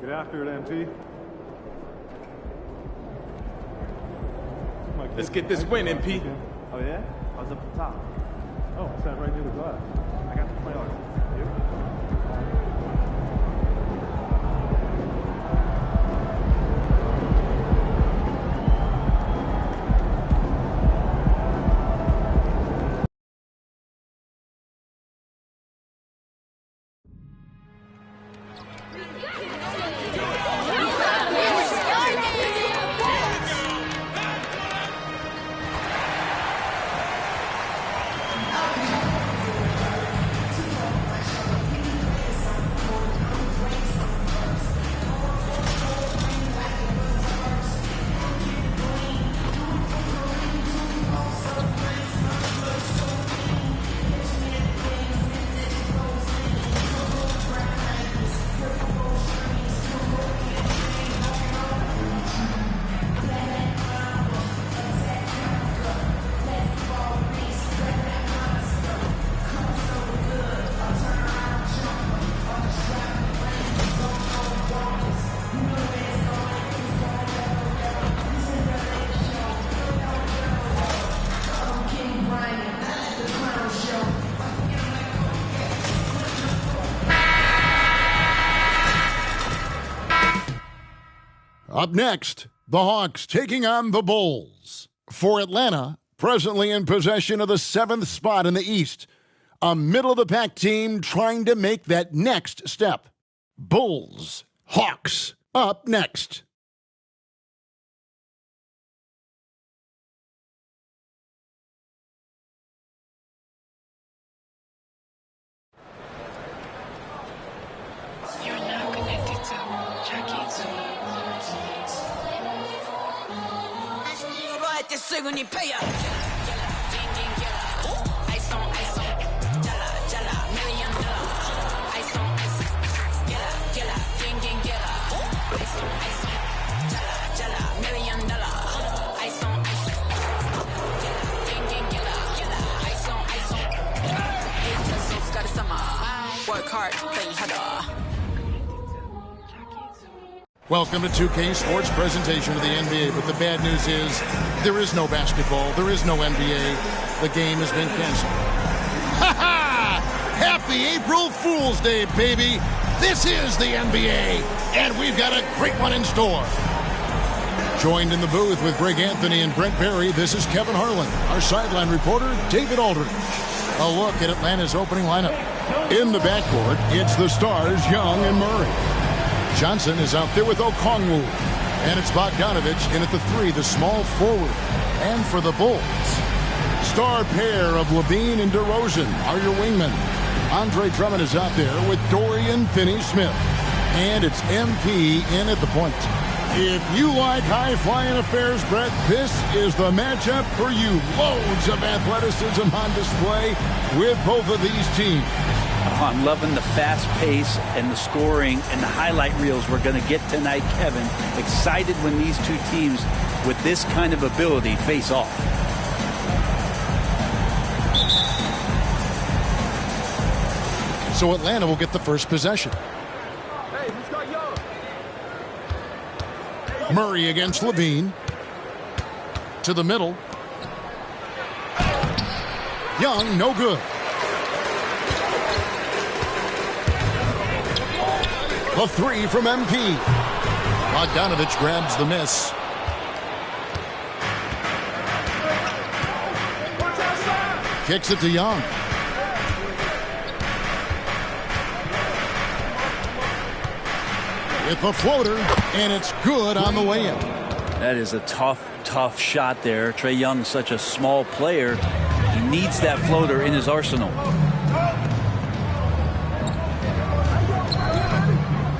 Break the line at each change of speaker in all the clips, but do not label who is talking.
Get after it, MP.
Let's get this win, MP.
Oh, yeah? I was up at the top. Oh, I sat right near the glass. I got the play on it.
Up next, the Hawks taking on the Bulls. For Atlanta, presently in possession of the 7th spot in the East, a middle-of-the-pack team trying to make that next step. Bulls, Hawks, up next.
You're now connected to Jackie Zulu.
すぐにペイヤー Ice on ice on Jala jala million dollar Ice on ice on Jala jala gang gang jala Ice on ice on Jala jala million dollar Ice on ice on Jala gang gang jala Ice on ice on Hey just so got summer Work hard play harder.
Welcome to 2K Sports presentation of the NBA, but the bad news is there is no basketball, there is no NBA. The game has been canceled. Ha ha! Happy April Fool's Day, baby! This is the NBA, and we've got a great one in store. Joined in the booth with Greg Anthony and Brent Barry, this is Kevin Harlan. Our sideline reporter, David Aldridge. A look at Atlanta's opening lineup. In the backcourt, it's the stars Young and Murray. Johnson is out there with Okongwu. And it's Bogdanovich in at the 3, the small forward. And for the Bulls, star pair of Levine and DeRozan are your wingmen. Andre Drummond is out there with Dorian Finney-Smith. And it's MP in at the point. If you like high-flying affairs, Brett, this is the matchup for you. Loads of athleticism on display with both of these teams.
I'm loving the fast pace and the scoring and the highlight reels we're going to get tonight, Kevin. Excited when these two teams with this kind of ability face off.
So Atlanta will get the first possession.
Hey, who's got Young?
Murray against Levine. To the middle. Young, no good. A 3 from MP. Bogdanovich grabs the miss. Kicks it to Young. With a floater, and it's good on the way in.
That is a tough shot there. Trae Young, such a small player. He needs that floater in his arsenal.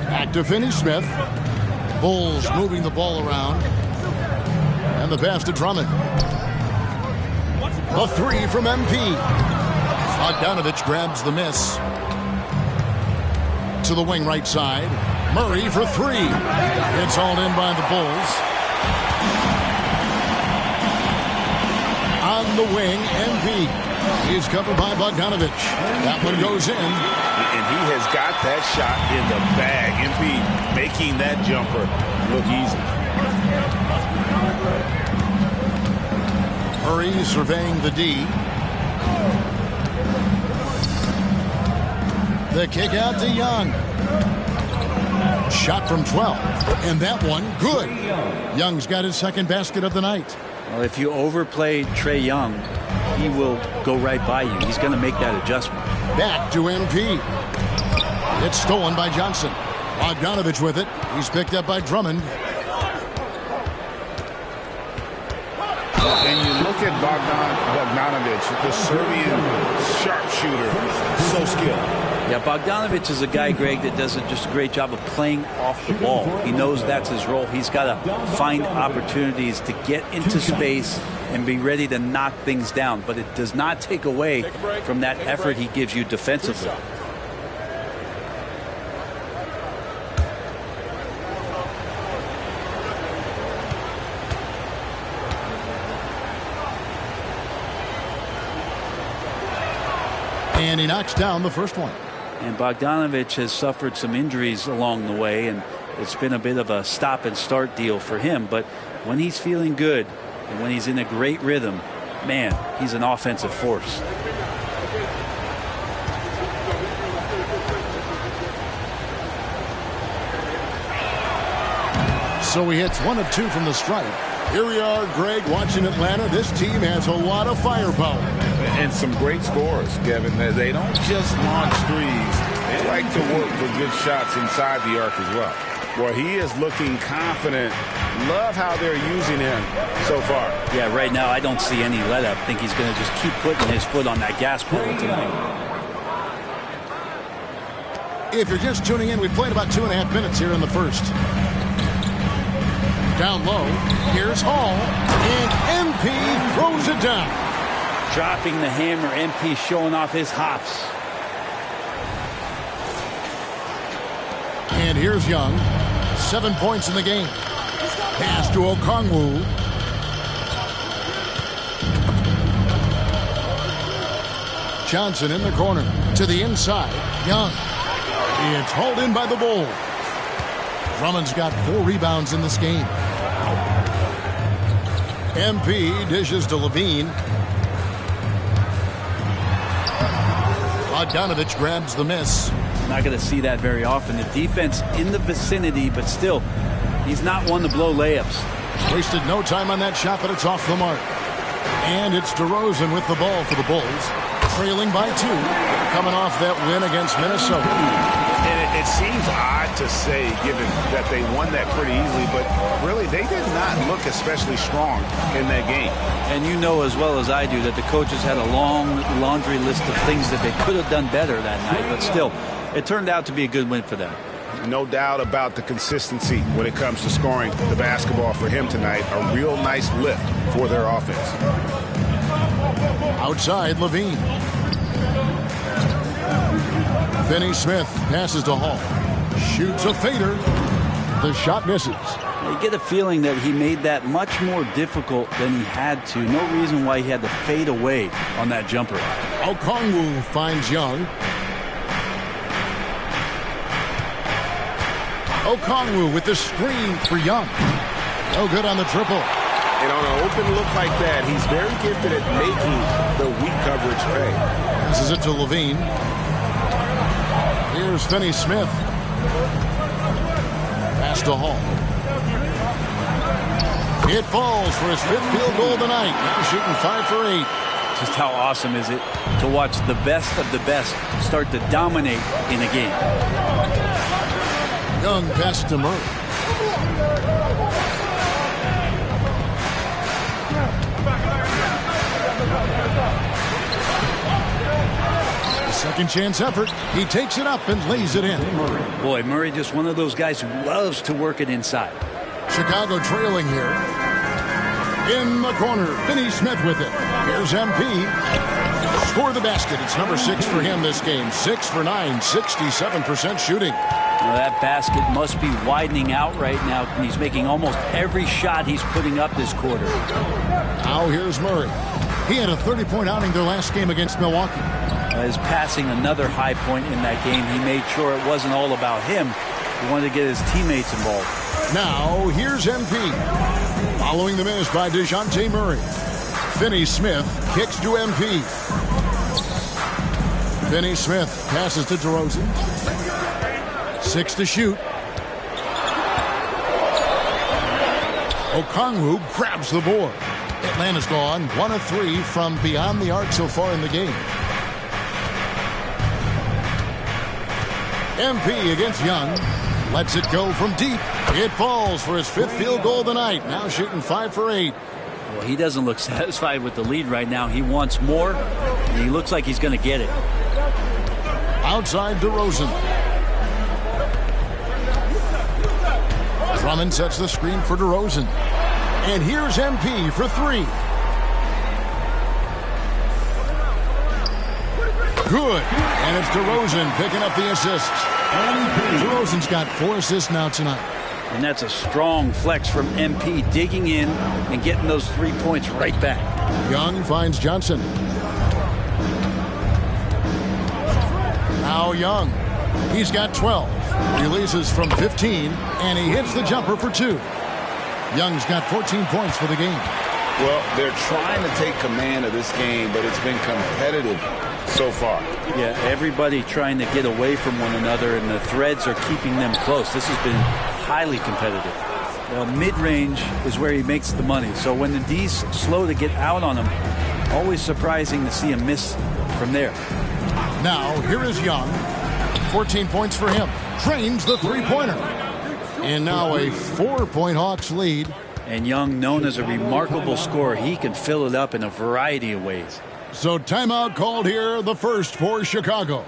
Back to Finney-Smith. Bulls moving the ball around. And the pass to Drummond. A 3 from MP. Bogdanovich grabs the miss. To the wing right side. Murray for 3. It's hauled in by the Bulls. On the wing, MP. He's covered by Bogdanovich. That one goes in.
and he has got that shot in the bag. MP making that jumper look easy.
Murray surveying the D. The kick out to Young. Shot from 12. And that one, good. Young's got his second basket of the night.
Well, if you overplay Trae Young, he will go right by you. He's going to make that adjustment.
Back to MP. It's stolen by Johnson. Bogdanovich with it. He's picked up by Drummond.
And you look at Bogdanovich, the Serbian sharpshooter, so skilled.
Yeah, Bogdanovich is a guy, Greg, that does just a great job of playing off the ball. He knows that's his role. He's got to find opportunities to get into space and be ready to knock things down. But it does not take away from that effort he gives you defensively.
And he knocks down the first one.
And Bogdanovich has suffered some injuries along the way, and it's been a bit of a stop and start deal for him. But when he's feeling good and when he's in a great rhythm, man, he's an offensive force.
So he hits 1 of 2 from the stripe. Here we are, Greg, watching Atlanta. This team has a lot of firepower.
And some great scores, Kevin. They don't just launch threes. They like to work for good shots inside the arc as well. Well, he is looking confident. Love how they're using him so far.
Yeah, right now I don't see any let up. I think he's going to just keep putting his foot on that gas pedal tonight.
If you're just tuning in, we played about 2.5 minutes here in the first. Down low, here's Hall, and MP throws it down.
Dropping the hammer, MP showing off his hops.
And here's Young, 7 points in the game. Pass to Okongwu. Johnson in the corner, to the inside, Young. It's hauled in by the Bulls. Drummond's got 4 rebounds in this game. MP dishes to Levine. Bogdanovich grabs the miss.
Not going to see that very often. The defense in the vicinity, but still, he's not one to blow layups.
Wasted no time on that shot, but it's off the mark. And it's DeRozan with the ball for the Bulls. Trailing by 2, coming off that win against Minnesota.
And it seems odd to say, given that they won that pretty easily, but really they did not look especially strong in that game.
And you know as well as I do that the coaches had a long laundry list of things that they could have done better that night, but still, it turned out to be a good win for them.
No doubt about the consistency when it comes to scoring the basketball for him tonight. A real nice lift for their offense.
Outside, Levine. Finney Smith passes to Hall. Shoots a fader. The shot misses.
You get a feeling that he made that much more difficult than he had to. No reason why he had to fade away on that jumper.
Okongwu finds Young. Okongwu with the screen for Young. No good on the triple.
And on an open look like that, he's very gifted at making the weak coverage pay.
Passes it to Levine. Here's Finney Smith. Pass to Hall. It falls for his 5th field goal of the night. Now shooting 5 for 8.
Just how awesome is it to watch the best of the best start to dominate in a game.
Young pass to Murray. Second chance effort. He takes it up and lays it in.
Boy, Murray just one of those guys who loves to work it inside.
Chicago trailing here. In the corner, Finney Smith with it. Here's MP. Score the basket. It's number 6 for him this game. 6 for 9, 67% shooting.
Well, that basket must be widening out right now. And he's making almost every shot he's putting up this quarter.
Now here's Murray. He had a 30-point outing their last game against Milwaukee.
is passing another high point in that game. He made sure it wasn't all about him. He wanted to get his teammates involved.
Now, here's MP. Following the miss by DeJounte Murray. Finney Smith kicks to MP. Finney Smith passes to DeRozan. 6 to shoot. Okongwu grabs the board. Atlanta's gone 1 of 3 from beyond the arc so far in the game. MP against Young. Lets it go from deep. It falls for his 5th field goal of the night. Now shooting 5 for 8.
Well, he doesn't look satisfied with the lead right now. He wants more, and he looks like he's going to get it.
Outside DeRozan. Drummond sets the screen for DeRozan. And here's MP for 3. Good. And it's DeRozan picking up the assists. DeRozan's got 4 assists now tonight.
And that's a strong flex from MP, digging in and getting those 3 points right back.
Young finds Johnson. Now Young. He's got 12. Releases from 15, and he hits the jumper for 2. Young's got 14 points for the game.
Well, they're trying to take command of this game, but it's been competitive so far.
Yeah, everybody trying to get away from one another, and the threads are keeping them close. This has been highly competitive. Well, mid-range is where he makes the money. So when the D's slow to get out on him, always surprising to see him miss from there.
Now, here is Young. 14 points for him. Drains the three-pointer. And now a 4-point Hawks lead.
And Young, known as a remarkable scorer, he can fill it up in a variety of ways.
So timeout called here, the first for Chicago.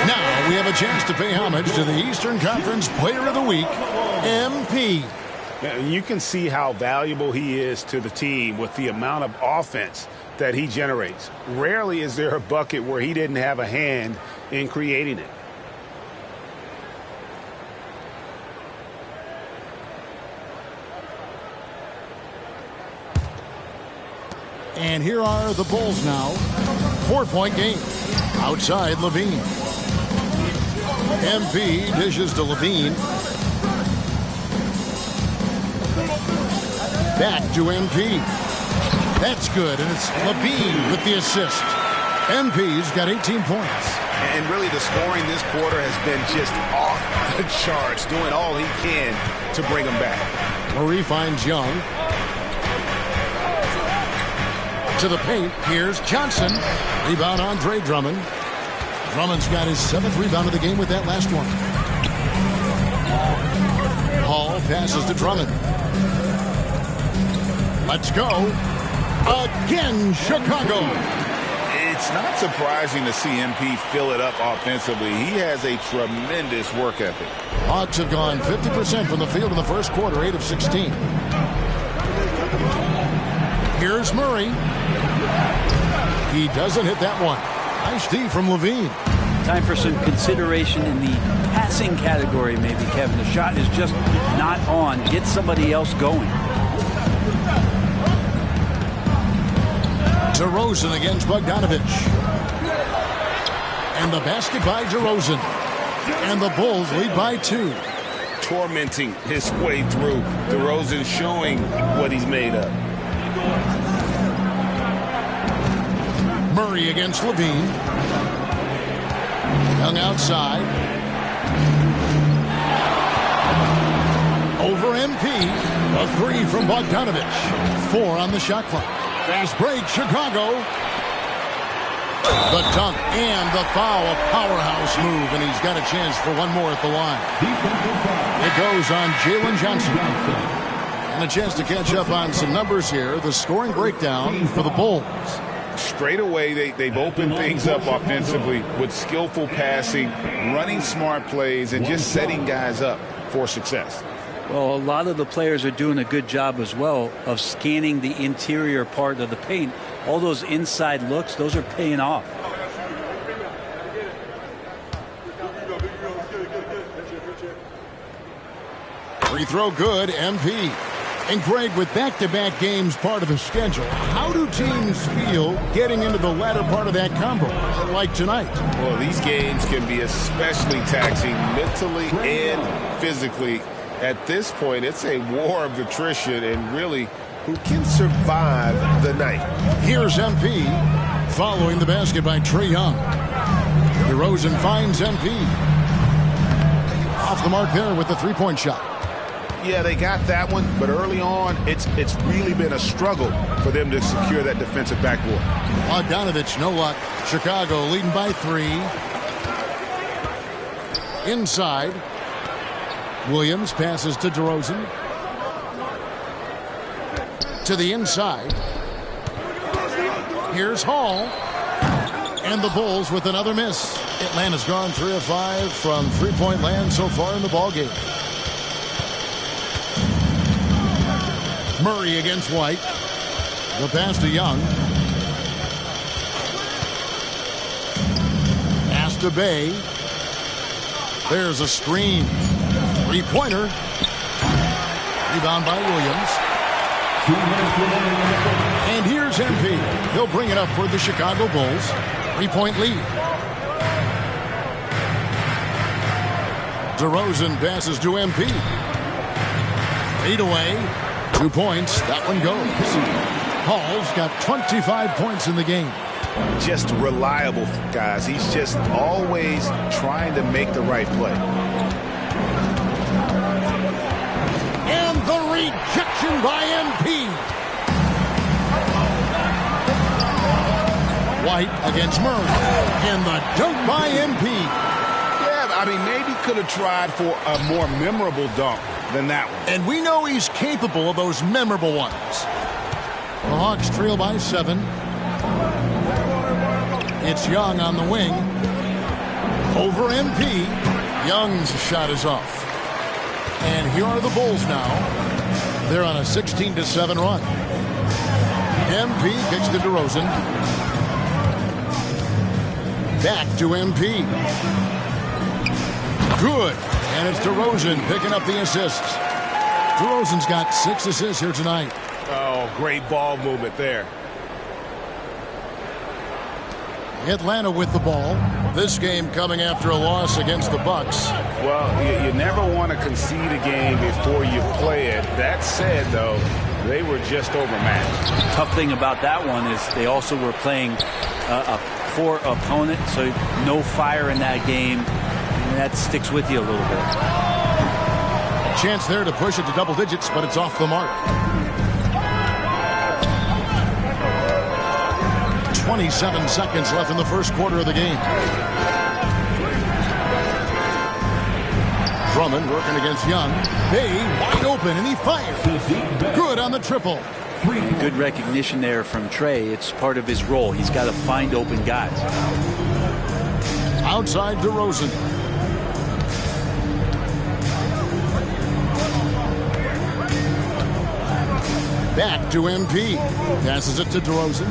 Now we have a chance to pay homage to the Eastern Conference Player of the Week, MP.
You can see how valuable he is to the team with the amount of offense that he generates. Rarely is there a bucket where he didn't have a hand in creating it.
And here are the Bulls now. 4-point game. Outside Levine. MP dishes to Levine. Back to MP. That's good, and it's Levine with the assist. MP's got 18 points.
And really the scoring this quarter has been just off the charts, doing all he can to bring them back.
Murray finds Young. To the paint, here's Johnson. Rebound Andre Drummond. Drummond's got his 7th rebound of the game with that last one. Hall passes to Drummond. Let's go. Again, Chicago.
It's not surprising to see MP fill it up offensively. He has a tremendous work ethic.
Hawks have gone 50% from the field in the first quarter, 8 of 16. Here's Murray. He doesn't hit that one. Nice D from Levine.
Time for some consideration in the passing category, maybe, Kevin. The shot is just not on. Get somebody else going.
DeRozan against Bogdanovich. And the basket by DeRozan. And the Bulls lead by 2.
Tormenting his way through. DeRozan showing what he's made of.
Murray against Levine. Young outside. Over MP. A 3 from Bogdanovich. 4 on the shot clock. Fast break, Chicago. The dunk and the foul, a powerhouse move, and he's got a chance for one more at the line. It goes on Jalen Johnson. And a chance to catch up on some numbers here. The scoring breakdown for the Bulls.
Straight away, they've opened things up offensively with skillful passing, running smart plays, and just setting guys up for success.
Well, a lot of the players are doing a good job as well of scanning the interior part of the paint. All those inside looks, those are paying off.
Free throw good, MP. And Greg, with back-to-back games part of the schedule, how do teams feel getting into the latter part of that combo, like tonight?
Well, these games can be especially taxing mentally and physically. At this point, it's a war of attrition, and really, who can survive the night?
Here's MP, following the basket by Trae Young. DeRozan finds MP. Off the mark there with the three-point shot.
Yeah, they got that one, but early on, it's really been a struggle for them to secure that defensive backboard.
Bogdanovich, no luck. Chicago leading by 3. Inside. Williams passes to DeRozan. To the inside. Here's Hall. And the Bulls with another miss. Atlanta's gone 3 of 5 from three-point land so far in the ballgame. Murray against White. The pass to Young. Pass to Bay. There's a screen. Three-pointer. Rebound by Williams. And here's MP. He'll bring it up for the Chicago Bulls. 3-point lead. DeRozan passes to MP. 8 away. 2 points. That one goes. Hall's got 25 points in the game.
Just reliable, guys. He's just always trying to make the right play.
And the rejection by MP. White against Murray. And the dunk by MP.
Yeah, I mean, maybe could have tried for a more memorable dunk than that one.
And we know he's capable of those memorable ones. The Hawks trail by 7. It's Young on the wing. Over MP. Young's shot is off. And here are the Bulls now. They're on a 16-7 run. MP kicks to DeRozan. Back to MP. Good. And it's DeRozan picking up the assists. DeRozan's got 6 assists here tonight.
Oh, great ball movement there.
Atlanta with the ball. This game coming after a loss against the Bucks.
Well, you never want to concede a game before you play it. That said, though, they were just overmatched.
Tough thing about that one is they also were playing a poor opponent, so no fire in that game. And that sticks with you a little bit.
A chance there to push it to double digits, but it's off the mark. 27 seconds left in the first quarter of the game. Drummond working against Young. Bay wide open, and he fires. Good on the triple.
Good recognition there from Trae. It's part of his role. He's got to find open guys.
Outside DeRozan. Back to MP. Passes it to DeRozan.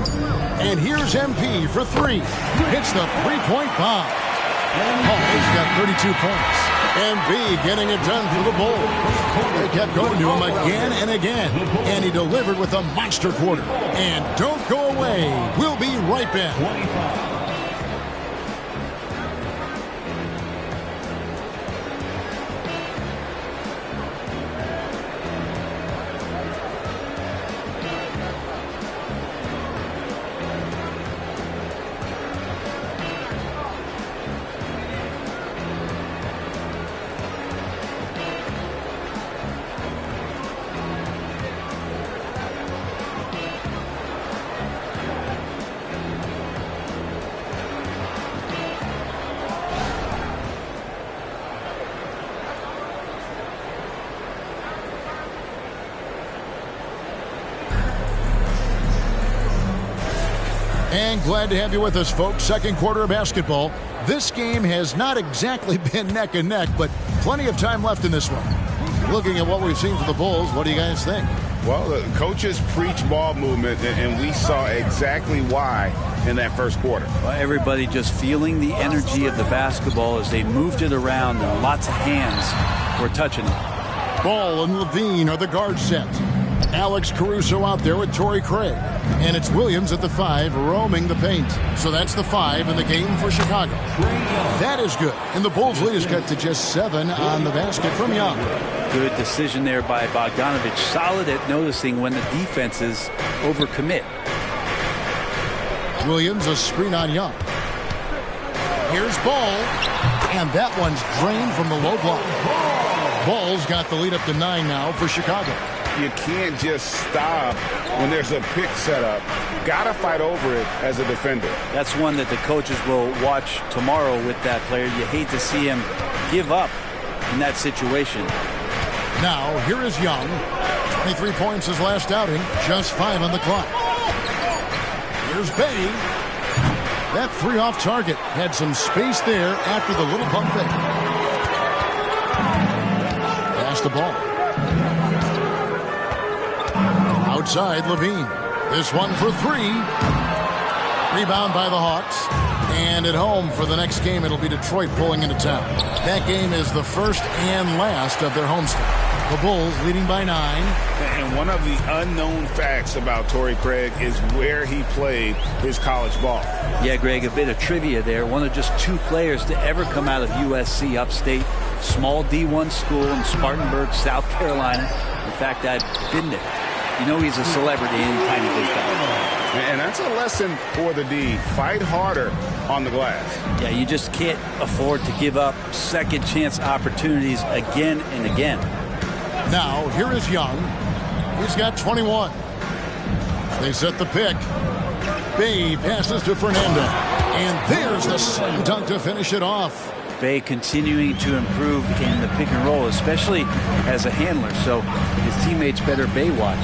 And here's MP for 3. Hits the three-point bomb. Hall's got 32 points. And B getting it done for the Bulls. They kept going to him again and again. And he delivered with a monster quarter. And don't go away. We'll be right back. And glad to have you with us, folks. Second quarter of basketball. This game has not exactly been neck and neck, but plenty of time left in this one. Looking at what we've seen for the Bulls, what do you guys think?
Well, the coaches preach ball movement, and we saw exactly why in that first quarter.
Well, everybody just feeling the energy of the basketball as they moved it around, and lots of hands were touching it.
Ball and Levine are the guard set. Alex Caruso out there with Torrey Craig. And it's Williams at the 5 roaming the paint. So that's the 5 in the game for Chicago. That is good. And the Bulls lead is cut to just 7 on the basket from Young.
Good decision there by Bogdanovich. Solid at noticing when the defenses overcommit.
Williams a screen on Young. Here's Ball. And that one's drained from the low block. Ball's got the lead up to 9 now for Chicago.
You can't just stop when there's a pick set up. Got to fight over it as a defender.
That's one that the coaches will watch tomorrow with that player. You hate to see him give up in that situation.
Now, here is Young. 23 points his last outing. Just 5 on the clock. Here's Bay. That 3 off target. Had some space there after the little pump fake. Pass the ball. Outside, Levine. This one for 3. Rebound by the Hawks. And at home for the next game, it'll be Detroit pulling into town. That game is the first and last of their homestand. The Bulls leading by 9.
And one of the unknown facts about Torrey Craig is where he played his college ball.
Yeah, Greg, a bit of trivia there. One of just 2 players to ever come out of USC upstate. Small D1 school in Spartanburg, South Carolina. In fact, I've been there. You know he's a celebrity anytime he goes down.
And that's a lesson for the D. Fight harder on the glass.
Yeah, you just can't afford to give up second chance opportunities again and again.
Now, here is Young. He's got 21. They set the pick. Bay passes to Fernando. And there's the slam dunk to finish it off.
Bay continuing to improve in the pick and roll, especially as a handler, so his teammates better Bay watch.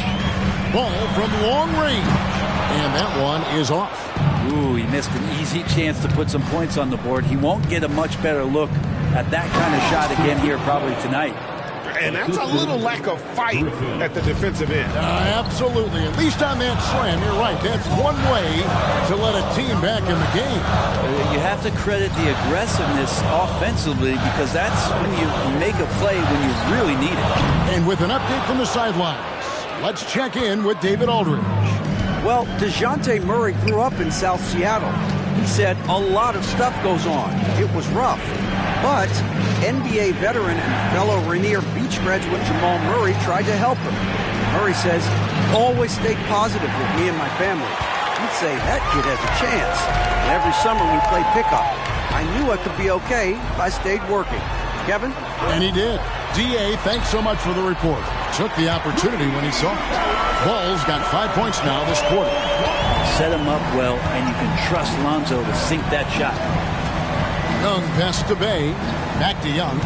Ball from long range, and that one is off.
Ooh, he missed an easy chance to put some points on the board. He won't get a much better look at that kind of shot again here probably tonight.
And that's a little lack of fight at the defensive end.
Absolutely. At least on that slam, you're right. That's one way to let a team back in the game.
You have to credit the aggressiveness offensively because that's when you make a play when you really need it.
And with an update from the sidelines, let's check in with David Aldridge.
Well, DeJounte Murray grew up in South Seattle. He said a lot of stuff goes on. It was rough. But NBA veteran and fellow Rainier Beach graduate Jamal Murray tried to help him. Murray says, always stay positive with me and my family. He'd say, that kid has a chance. And every summer we play pickup. I knew I could be okay if I stayed working. Kevin?
And he did. D.A., thanks so much for the report. Took the opportunity when he saw it. Ball's got 5 points now this quarter.
Set him up well, and you can trust Lonzo to sink that shot.
Young pass to Bay. Back to Young.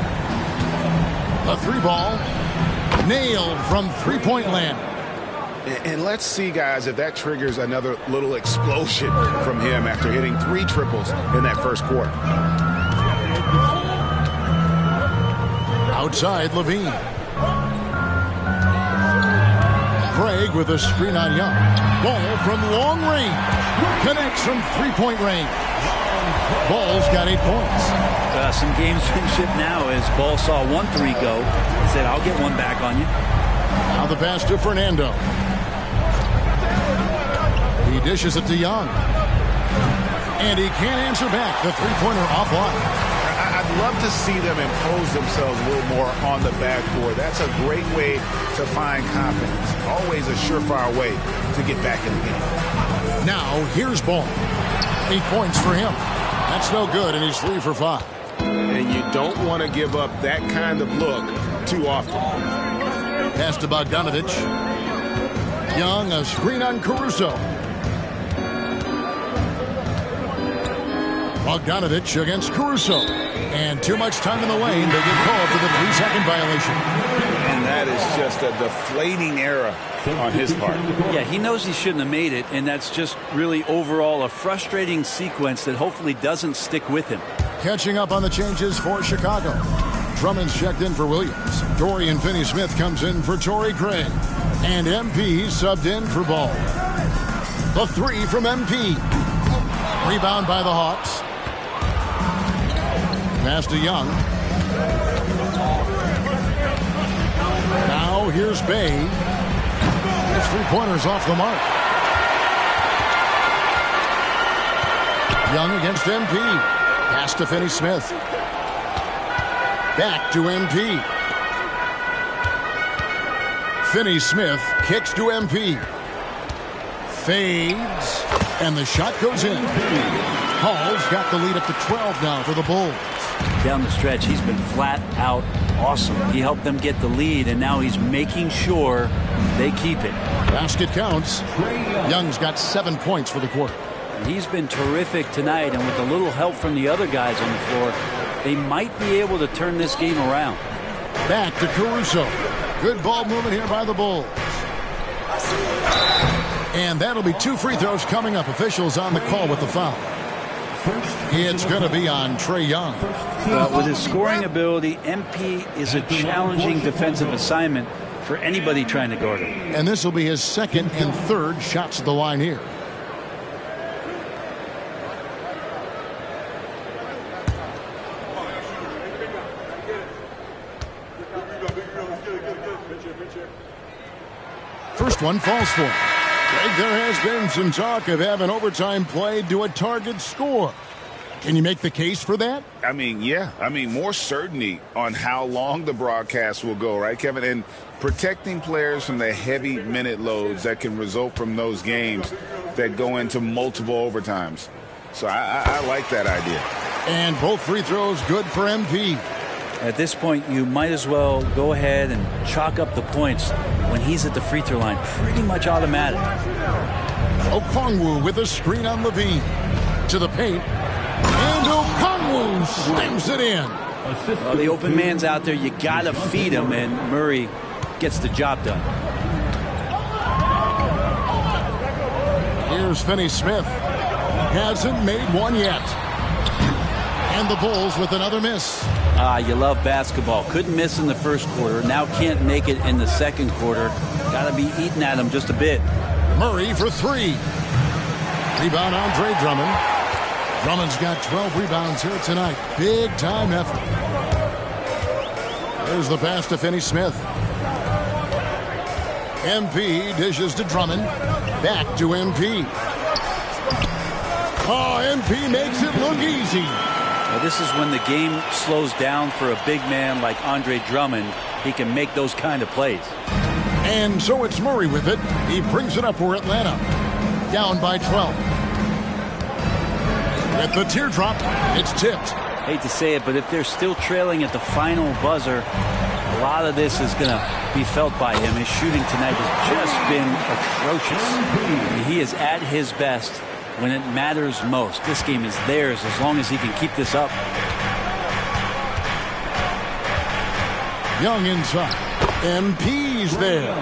A 3 ball. Nailed from three-point land.
And let's see, guys, if that triggers another little explosion from him after hitting 3 triples in that first quarter.
Outside, Levine. Craig with a screen on Young. Ball from long range. Connects from three-point range. Ball's got 8 points.
Some gamesmanship now as Ball saw 1-3 go and said, I'll get one back on you.
Now the pass to Fernando. He dishes it to Young. And he can't answer back. The three-pointer offline.
I'd love to see them impose themselves a little more on the backboard. That's a great way to find confidence. Always a surefire way to get back in the game.
Now, here's Ball. 8 points for him. That's no good, and he's 3 for 5.
And you don't want to give up that kind of look too often.
Pass to Bogdanovich. Young, a screen on Caruso. Bogdanovich against Caruso. And too much time in the lane. They get called for the 3-second violation.
And that is just a deflating error on his part.
Yeah, he knows he shouldn't have made it, and that's just really overall a frustrating sequence that hopefully doesn't stick with him.
Catching up on the changes for Chicago. Drummond's checked in for Williams. Dorian Finney-Smith comes in for Torrey Craig. And MP subbed in for Ball. The 3 from MP. Rebound by the Hawks. Pass to Young. Now here's Bay. His three-pointers off the mark. Young against MP. Pass to Finney-Smith. Back to MP. Finney-Smith kicks to MP. Fades. And the shot goes in. Hall's got the lead up to 12 now for the Bulls.
Down the stretch, he's been flat out awesome. He helped them get the lead, and now he's making sure they keep it.
Basket counts. Young's got 7 points for the quarter.
He's been terrific tonight, and with a little help from the other guys on the floor, they might be able to turn this game around.
Back to Caruso. Good ball movement here by the Bulls. And that'll be 2 free throws coming up. Officials on the call with the foul. It's going to be on Trae Young.
With his scoring ability, MP is a challenging defensive assignment for anybody trying to guard him.
And this will be his second and third shots at the line here. First one falls for him. Greg, there has been some talk of having overtime played to a target score. Can you make the case for that?
I mean, yeah. I mean, more certainty on how long the broadcast will go, right, Kevin? And protecting players from the heavy minute loads that can result from those games that go into multiple overtimes. So I like that idea.
And both free throws good for MP.
At this point, you might as well go ahead and chalk up the points when he's at the free throw line. Pretty much automatic.
Okongwu with a screen on Levine. To the paint. And Okongwu slams it in.
Well, the open man's out there. You got to feed him, and Murray gets the job done.
Here's Finney-Smith. Hasn't made one yet. And the Bulls with another miss.
You love basketball. Couldn't miss in the first quarter. Now can't make it in the second quarter. Got to be eating at him just a bit.
Murray for 3. Rebound Andre Drummond. Drummond's got 12 rebounds here tonight. Big time effort. There's the pass to Finney-Smith. MP dishes to Drummond. Back to MP. Oh, MP makes it look easy.
Now, this is when the game slows down for a big man like Andre Drummond. He can make those kind of plays.
And so it's Murray with it. He brings it up for Atlanta. Down by 12. At the teardrop, it's tipped.
Hate to say it, but if they're still trailing at the final buzzer, a lot of this is going to be felt by him. His shooting tonight has just been atrocious. He is at his best when it matters most. This game is theirs as long as he can keep this up.
Young inside. MP's there.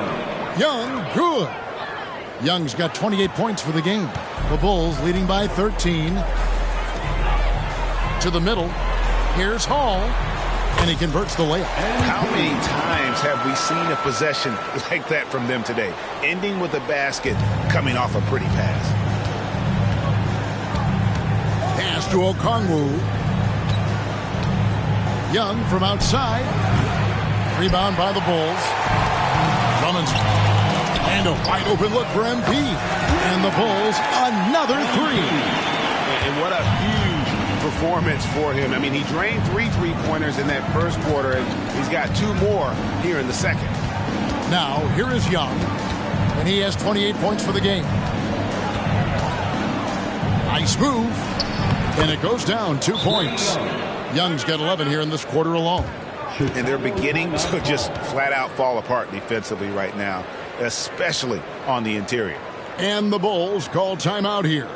Young, good. Young's got 28 points for the game. The Bulls leading by 13. To the middle. Here's Hall. And he converts the layup.
How many times have we seen a possession like that from them today? Ending with a basket coming off a pretty pass.
Pass to Okongwu. Young from outside. Rebound by the Bulls. Drummond's and a wide open look for MP. And the Bulls another three.
And what a huge performance for him. I mean, he drained 3 3-pointers in that first quarter, and he's got 2 more here in the second.
Now, here is Young, and he has 28 points for the game. Nice move, and it goes down 2 points. Young's got 11 here in this quarter alone.
And they're beginning to just flat out fall apart defensively right now, especially on the interior.
And the Bulls call timeout here.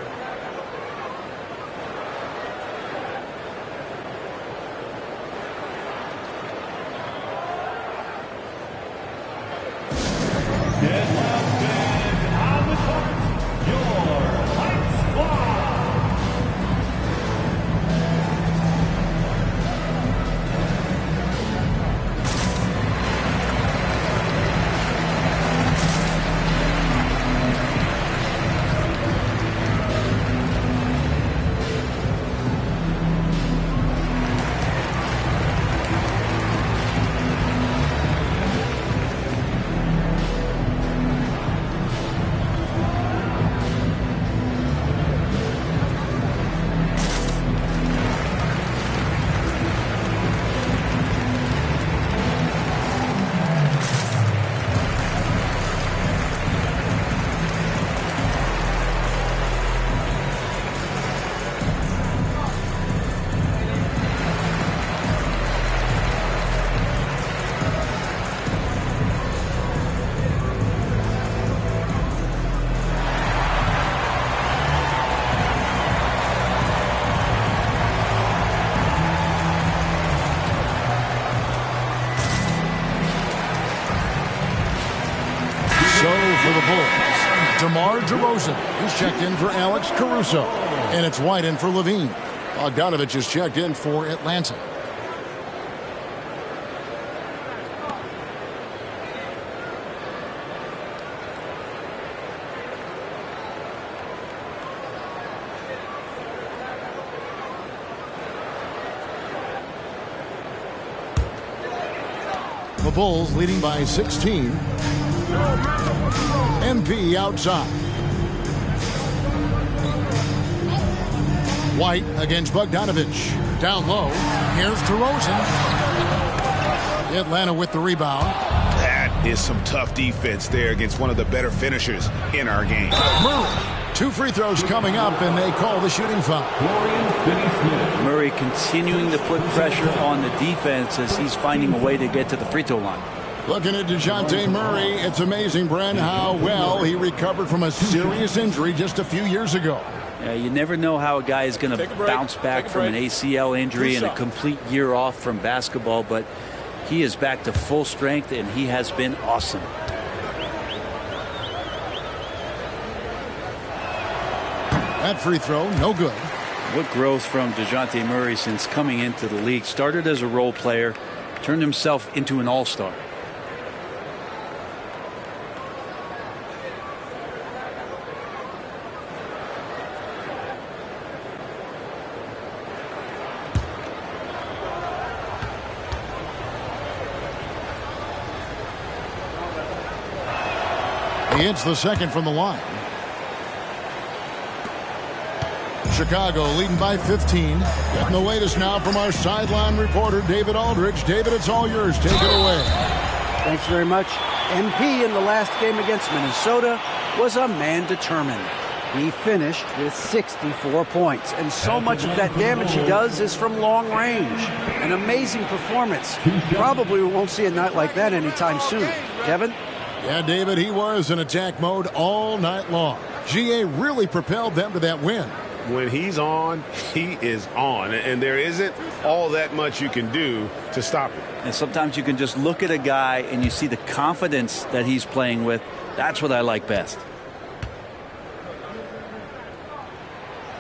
For the Bulls, DeMar DeRozan is checked in for Alex Caruso, and it's White in for Levine. Bogdanovich is checked in for Atlanta. The Bulls leading by 16. MP outside. White against Bogdanovich. Down low. Here's DeRozan. Atlanta with the rebound.
That is some tough defense there against one of the better finishers in our game.
Murray. 2 free throws coming up, and they call the shooting foul.
Murray continuing to put pressure on the defense as he's finding a way to get to the free throw line.
Looking at DeJounte Murray, it's amazing, Brent, how well he recovered from a serious injury just a few years ago.
Yeah, you never know how a guy is going to bounce back from an ACL injury and a complete year off from basketball, but he is back to full strength, and he has been awesome.
That free throw, no good.
What growth from DeJounte Murray since coming into the league. Started as a role player, turned himself into an all-star.
He hits the second from the line. Chicago leading by 15. Getting the latest now from our sideline reporter, David Aldridge. David, it's all yours. Take it away.
Thanks very much. MP in the last game against Minnesota was a man determined. He finished with 64 points, and so much of that damage he does is from long range. An amazing performance. Probably we won't see a night like that anytime soon. Kevin?
Yeah, David, he was in attack mode all night long. GA really propelled them to that win.
When he's on, he is on. And there isn't all that much you can do to stop him.
And sometimes you can just look at a guy and you see the confidence that he's playing with. That's what I like best.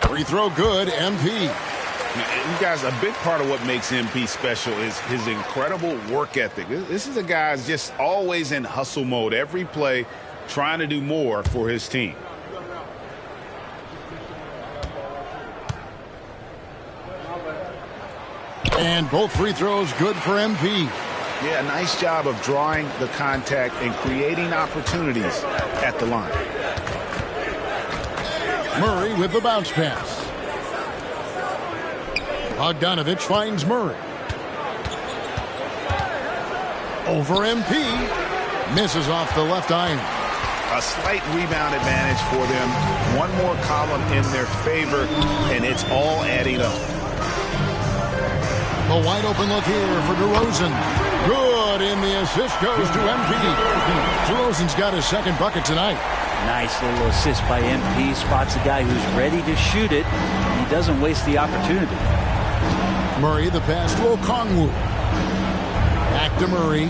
Free throw good, MP.
You guys, a big part of what makes MP special is his incredible work ethic. This is a guy who's just always in hustle mode. Every play trying to do more for his team.
And both free throws good for MP.
Yeah, nice job of drawing the contact and creating opportunities at the line.
Murray with the bounce pass. Bogdanovich finds Murray. Over MP. Misses off the left iron.
A slight rebound advantage for them. One more column in their favor, and it's all adding up.
The wide open look here for DeRozan. Good, and the assist goes to MP. DeRozan's got his second bucket tonight.
Nice little assist by MP. Spots a guy who's ready to shoot it. And he doesn't waste the opportunity.
Murray the pass to Okongwu. Back to Murray.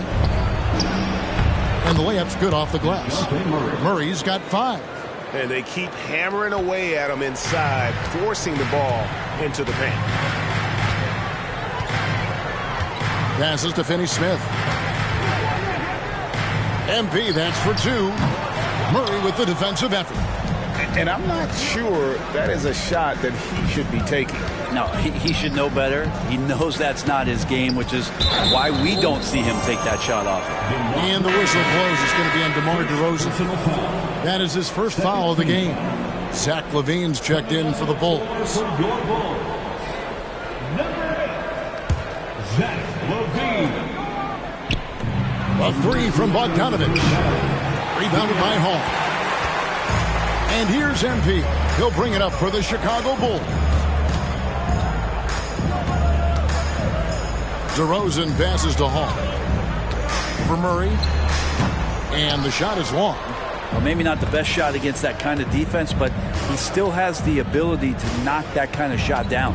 And the layup's good off the glass. Murray's got 5.
And they keep hammering away at him inside, forcing the ball into the paint.
Passes to Finney-Smith. MP, that's for 2. Murray with the defensive effort.
And I'm not sure that is a shot that he should be taking.
No, he should know better. He knows that's not his game, which is why we don't see him take that shot off.
And the whistle blows. It's going to be on DeMar DeRozan. That is his first foul of the game. Zach LaVine's checked in for the Bulls.
Zach LaVine.
A 3 from Bogdanovich. Rebounded by Hall. And here's MP. He'll bring it up for the Chicago Bulls. DeRozan passes to Hall. For Murray. And the shot is long.
Well, maybe not the best shot against that kind of defense, but he still has the ability to knock that kind of shot down.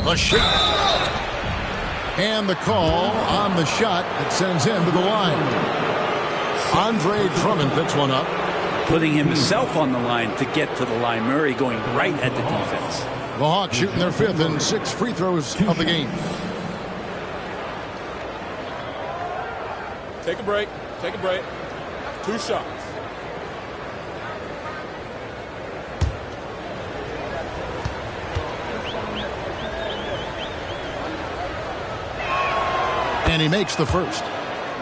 The shot. And the call on the shot that sends him to the line. Andre Drummond picks one up.
Putting himself on the line to get to the line. Murray going right at the defense.
The Hawks shooting their 5th and 6th free throws of the game.
Take a break. Take a break. 2 shots.
And he makes the first.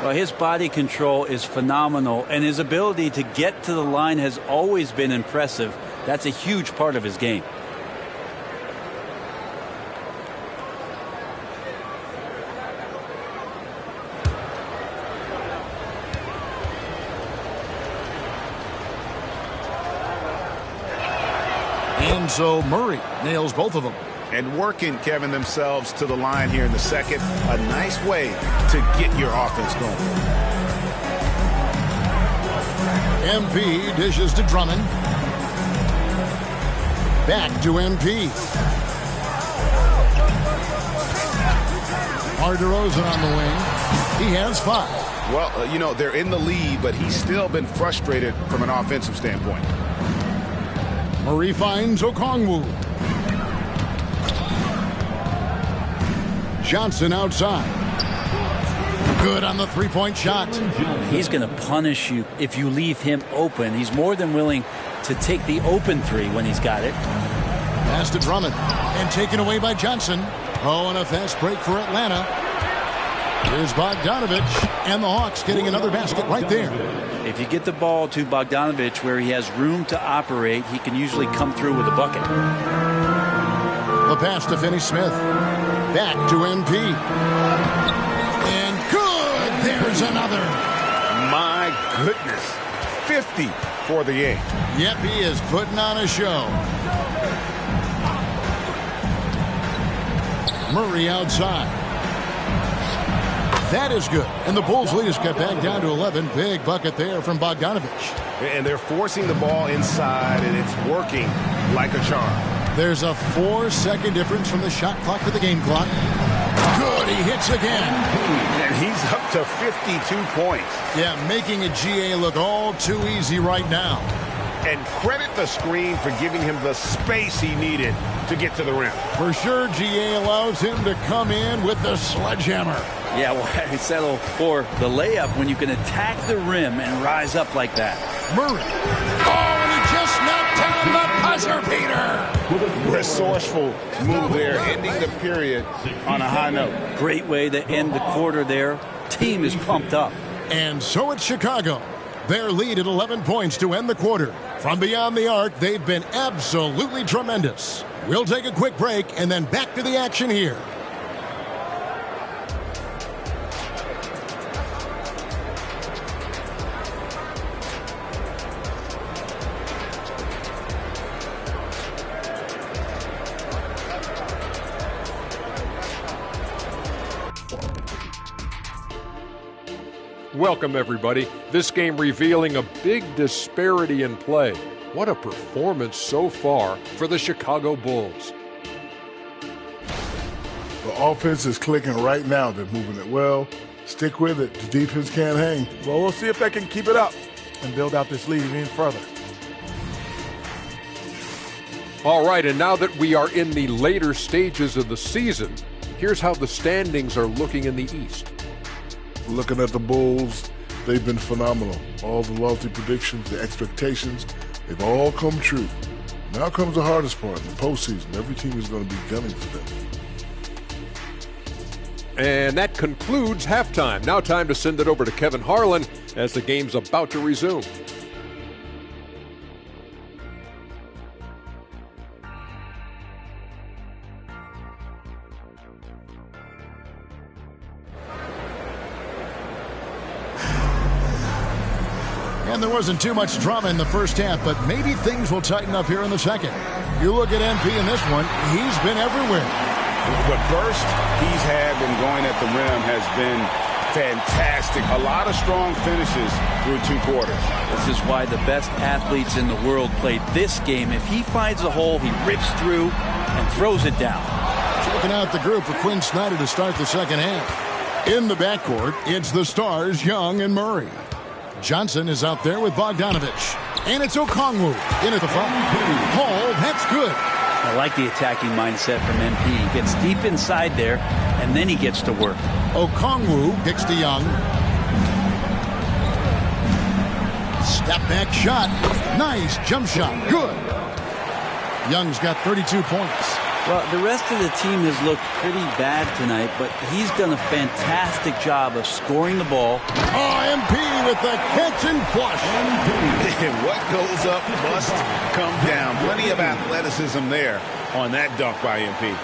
Well, his body control is phenomenal, and his ability to get to the line has always been impressive. That's a huge part of his game.
And so Murray nails both of them.
And working, Kevin, themselves to the line here in the second. A nice way to get your offense going.
MP dishes to Drummond. Back to MP. DeRozan on the wing. He has 5.
Well, you know, they're in the lead, but he's still been frustrated from an offensive standpoint.
Murray finds Okongwu. Johnson outside. Good on the 3-point shot.
He's going to punish you if you leave him open. He's more than willing to take the open 3 when he's got it.
Pass to Drummond. And taken away by Johnson. Oh, and a fast break for Atlanta. Here's Bogdanovich. And the Hawks getting another basket right there.
If you get the ball to Bogdanovich where he has room to operate, he can usually come through with a bucket.
The pass to Finney-Smith. Back to MP. And good! There's another.
My goodness. 50 for the game.
Yep, he is putting on a show. Murray outside. That is good. And the Bulls lead is cut back down to 11. Big bucket there from Bogdanovich.
And they're forcing the ball inside, and it's working like a charm.
There's a 4-second difference from the shot clock to the game clock. Good, he hits again.
And he's up to 52 points.
Yeah, making a GA look all too easy right now.
And credit the screen for giving him the space he needed to get to the rim.
For sure, GA allows him to come in with the sledgehammer.
Yeah, well, I settle for the layup when you can attack the rim and rise up like that.
Murray. Oh, and he just knocked down the buzzer beater.
resourceful move there, ending the period on a high note.
Great way to end the quarter there. Team is pumped up.
And so it's Chicago. Their lead at 11 points to end the quarter. From beyond the arc, they've been absolutely tremendous. We'll take a quick break and then back to the action here.
Welcome, everybody. This game revealing a big disparity in play. What a performance so far for the Chicago Bulls.
The offense is clicking right now. They're moving it well. Stick with it. The defense can't hang.
Well, we'll see if they can keep it up and build out this lead even further.
All right, and now that we are in the later stages of the season, here's how the standings are looking in the East.
Looking at the Bulls, they've been phenomenal. All the lofty predictions, the expectations, they've all come true. Now comes the hardest part, in the postseason. Every team is going to be gunning for them.
And that concludes halftime. Now time to send it over to Kevin Harlan as the game's about to resume.
And there wasn't too much drama in the first half, but maybe things will tighten up here in the second. You look at MP in this one, he's been everywhere.
The burst he's had when going at the rim has been fantastic. A lot of strong finishes through 2 quarters.
This is why the best athletes in the world played this game. If he finds a hole, he rips through and throws it down.
Checking out the group for Quinn Snyder to start the second half. In the backcourt, it's the stars Young and Murray. Johnson is out there with Bogdanovich. And it's Okongwu in at the front. Hall, that's good.
I like the attacking mindset from MP. He gets deep inside there, and then he gets to work.
Okongwu kicks to Young. Step back shot. Nice jump shot. Good. Young's got 32 points.
Well, the rest of the team has looked pretty bad tonight, but he's done a fantastic job of scoring the ball.
Oh, MP with the catch and flush.
What goes up must come down. Plenty of athleticism there on that dunk by MP.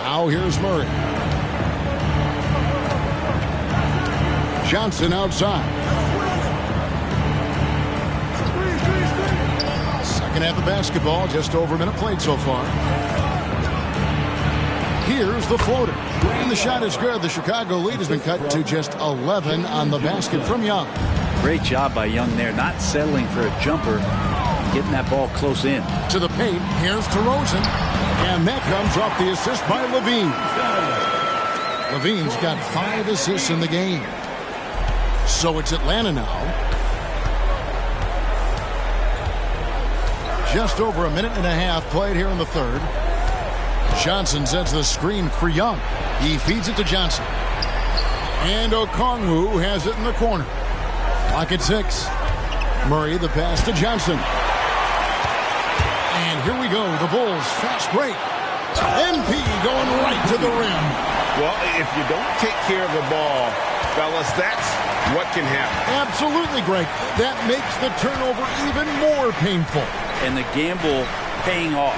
Now here's Murray. Johnson outside. Second half of basketball, just over a minute played so far. Here's the floater. And the shot is good. The Chicago lead has been cut to just 11 on the basket from Young.
Great job by Young there, not settling for a jumper, getting that ball close in.
To the paint, here's DeRozan. And that comes off the assist by Levine. Levine's got 5 assists in the game. So it's Atlanta now. Just over a minute and a half played here in the third. Johnson sets the screen for Young. He feeds it to Johnson. And Okongwu has it in the corner. Clock at 6. Murray the pass to Johnson. And here we go. The Bulls fast break. MP going right to the rim.
Well, if you don't take care of the ball, fellas, that's what can happen.
Absolutely, Greg. That makes the turnover even more painful.
And the gamble paying off.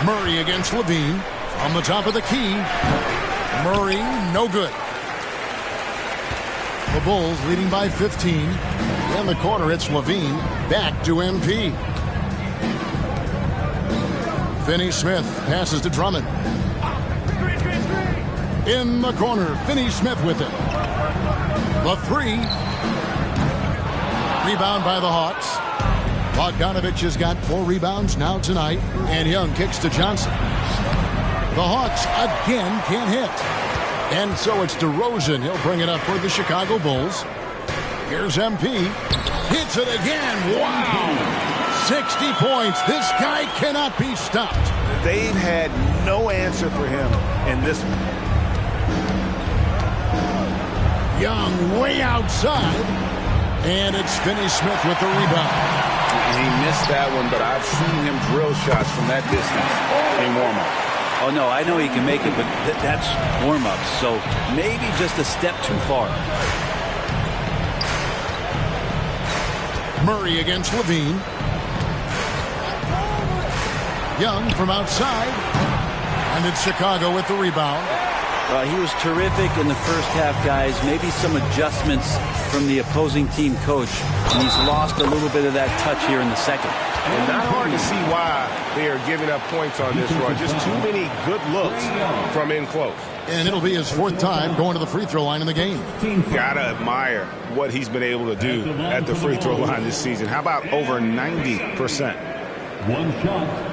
Murray against Levine from the top of the key. Murray, no good. The Bulls leading by 15. In the corner, it's Levine. Back to MP. Finney Smith passes to Drummond. In the corner, Finney Smith with it. The 3. Rebound by the Hawks. Bogdanovich has got 4 rebounds now tonight. And Young kicks to Johnson. The Hawks again can't hit. And so it's DeRozan. He'll bring it up for the Chicago Bulls. Here's MP. Hits it again. Wow. 60 points. This guy cannot be stopped.
They've had no answer for him in this one.
Young way outside. And it's Finney Smith with the rebound.
He missed that one, but I've seen him drill shots from that distance in warm-up.
Oh, no, I know he can make it, but that's warm-up, so maybe just a step too far.
Murray against Levine. Young from outside. And it's Chicago with the rebound.
He was terrific in the first half, guys. Maybe some adjustments from the opposing team coach, and he's lost a little bit of that touch here in the second.
And not hard to see why they are giving up points on this run. Just too many good looks from in close.
And it'll be his fourth time going to the free throw line in the game.
Gotta admire what he's been able to do at the free throw line this season. How about over 90%?
One shot.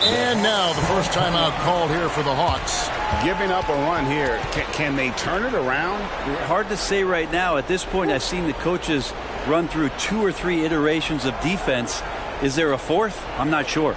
And now the first timeout called here for the Hawks.
Giving up a run here. Can they turn it around?
Hard to say right now. At this point, I've seen the coaches run through 2 or 3 iterations of defense. Is there a fourth? I'm not sure.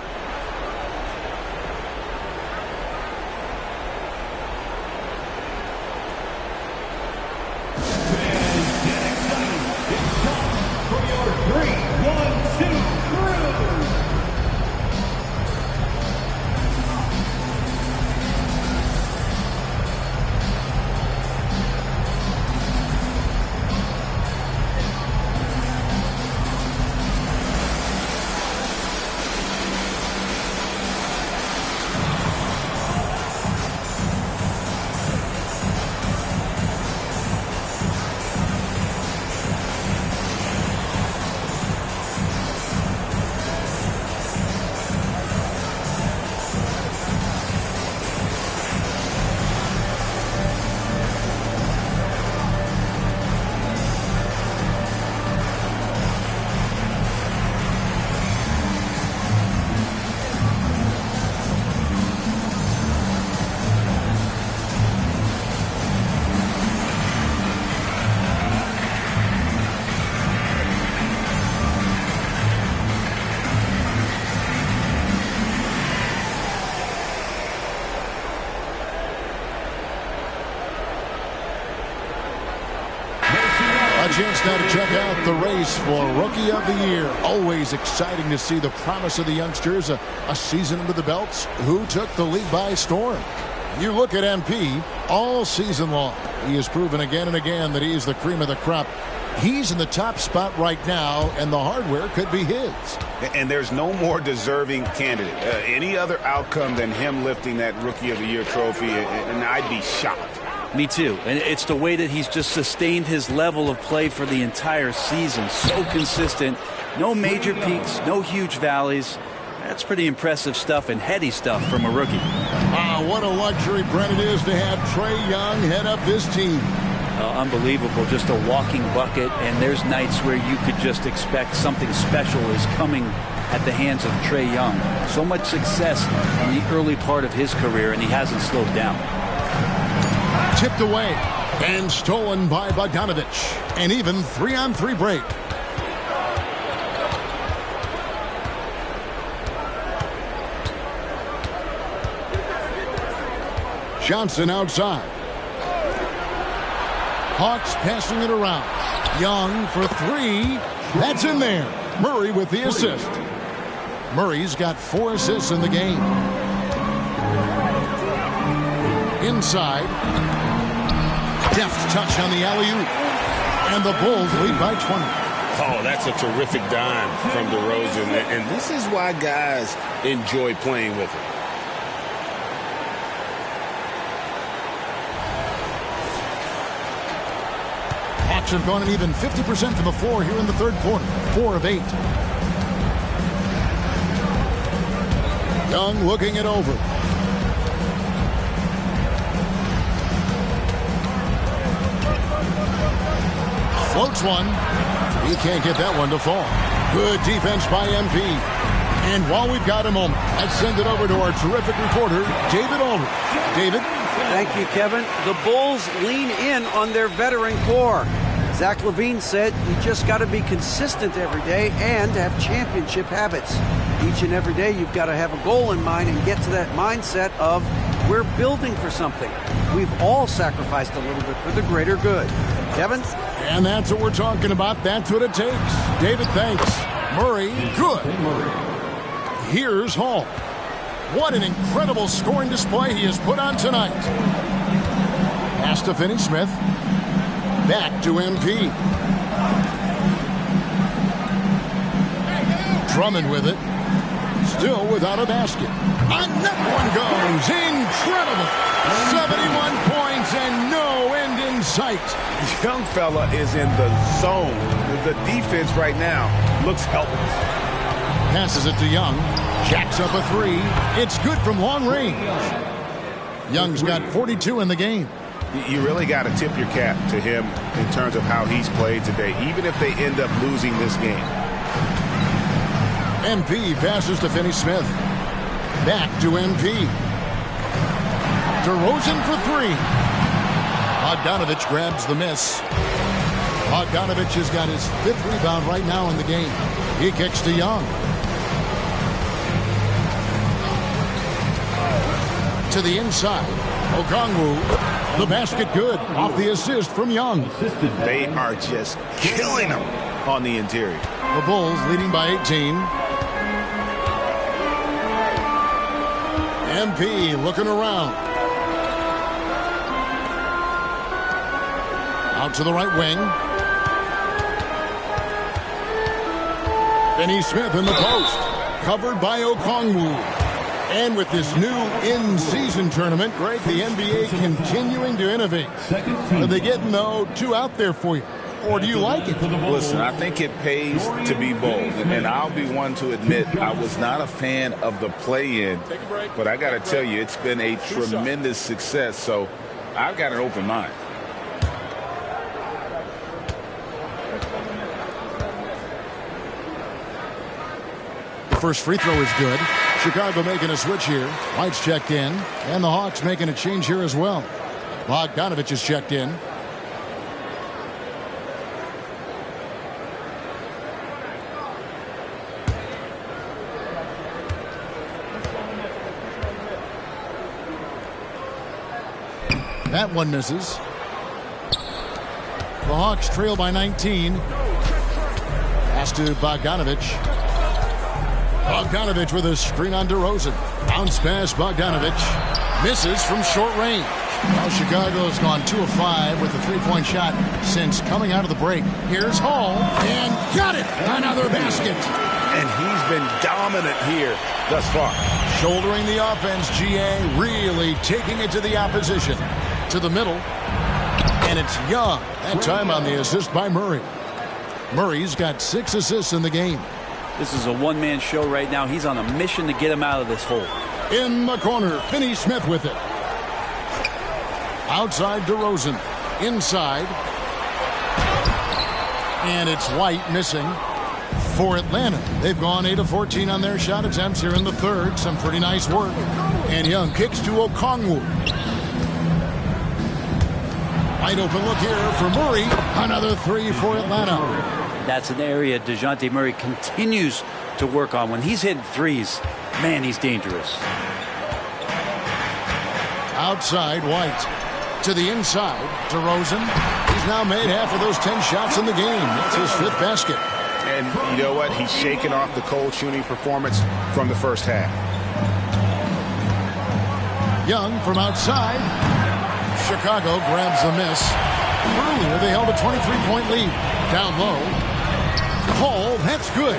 Chance now to check out the race for Rookie of the Year. Always exciting to see the promise of the youngsters. A season under the belts. Who took the league by storm? You look at MP all season long. He has proven again and again that he is the cream of the crop. He's in the top spot right now, and the hardware could be his.
And there's no more deserving candidate. Any other outcome than him lifting that Rookie of the Year trophy, and I'd be shocked.
Me too. And it's the way that he's just sustained his level of play for the entire season. So consistent. No major peaks, no huge valleys. That's pretty impressive stuff and heady stuff from a rookie.
What a luxury, Brent, it is to have Trae Young head up this team.
Unbelievable. Just a walking bucket. And there's nights where you could just expect something special is coming at the hands of Trae Young. So much success in the early part of his career, and he hasn't slowed down.
Tipped away and stolen by Bogdanovich. An even 3-on-3 break. Johnson outside. Hawks passing it around. Young for 3. That's in there. Murray with the assist. Murray's got 4 assists in the game. Inside. Deft touch on the alley-oop. And the Bulls lead by 20.
Oh, that's a terrific dime from DeRozan. And this is why guys enjoy playing with him.
Hawks have gone an even 50% from the floor here in the third quarter. 4 of 8. Young looking it over. Floats one. He can't get that one to fall. Good defense by MP. And while we've got a moment, let's send it over to our terrific reporter, David Aldridge. David?
Thank you, Kevin. The Bulls lean in on their veteran core. Zach LaVine said you just got to be consistent every day and have championship habits. Each and every day you've got to have a goal in mind and get to that mindset of we're building for something. We've all sacrificed a little bit for the greater good. Kevin?
And that's what we're talking about. That's what it takes. David, thanks. Murray, good. Here's Hall. What an incredible scoring display he has put on tonight. Pass to Finney-Smith. Back to MP. Drummond with it. Still without a basket. And that one goes. Incredible. 71 points and no end in sight.
Young fella is in the zone. The defense right now looks helpless.
Passes it to Young. Jacks up a three. It's good from long range. Young's got 42 in the game.
You really got to tip your cap to him in terms of how he's played today, even if they end up losing this game.
MP passes to Finney-Smith. Back to MP. DeRozan for three. Bogdanovich grabs the miss. Bogdanovich has got his 5th rebound right now in the game. He kicks to Young. To the inside. Okongwu. The basket good. Off the assist from Young.
They are just killing him on the interior.
The Bulls leading by 18. MP looking around. Out to the right wing. Finney-Smith in the post. Covered by Okongwu. And with this new in-season tournament, Greg, the NBA continuing to innovate. Are they getting, though, too out there for you? Or do you like it?
Listen, I think it pays to be bold. And I'll be one to admit I was not a fan of the play-in. But I got to tell you, it's been a tremendous success. So I've got an open mind.
The first free throw is good. Chicago making a switch here. White's checked in. And the Hawks making a change here as well. Bogdanovich is checked in. That one misses. The Hawks trail by 19. Pass to Bogdanovich. Bogdanovich with a screen on DeRozan. Bounce pass, Bogdanovich. Misses from short range. Now Chicago's gone 2 of 5 with a three-point shot since coming out of the break. Here's Hall. And got it! Another basket.
And he's been dominant here thus far.
Shouldering the offense, GA really taking it to the opposition. To the middle. And it's Young. That time on the assist by Murray. Murray's got 6 assists in the game.
This is a one-man show right now. He's on a mission to get him out of this hole.
In the corner, Finney-Smith with it. Outside DeRozan. Inside. And it's White missing for Atlanta. They've gone 8 of 14 on their shot attempts here in the third. Some pretty nice work. And Young kicks to Okongwu. Wide open look here for Murray. Another three for Atlanta.
That's an area DeJounte Murray continues to work on. When he's hitting threes, man, he's dangerous.
Outside, White. To the inside, DeRozan. He's now made half of those 10 shots in the game. That's his 5th basket.
And you know what? He's shaking off the cold shooting performance from the first half.
Young from outside. Chicago grabs the miss. Earlier, they held a 23-point lead. Down low. Hall, that's good.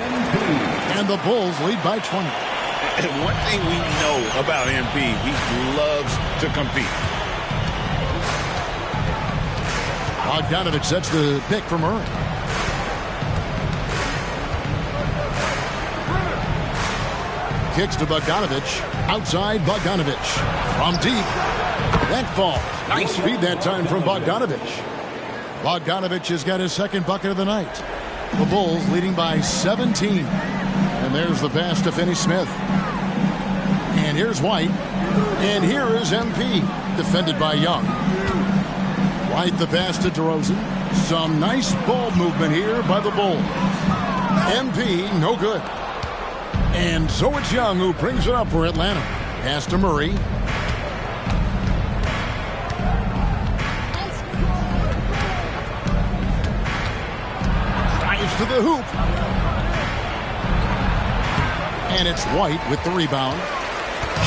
And the Bulls lead by 20.
And one thing we know about MP, he loves to compete.
Bogdanovich sets the pick for Murray. Kicks to Bogdanovich. Outside Bogdanovich. From deep. That falls. Nice feed that time from Bogdanovich. Bogdanovich has got his 2nd bucket of the night. The Bulls leading by 17. And there's the pass to Finney-Smith. And here's White. And here is MP. Defended by Young. White the pass to DeRozan. Some nice ball movement here by the Bulls. MP, no good. And so it's Young who brings it up for Atlanta. Pass to Murray. Drives to the hoop. And it's White with the rebound.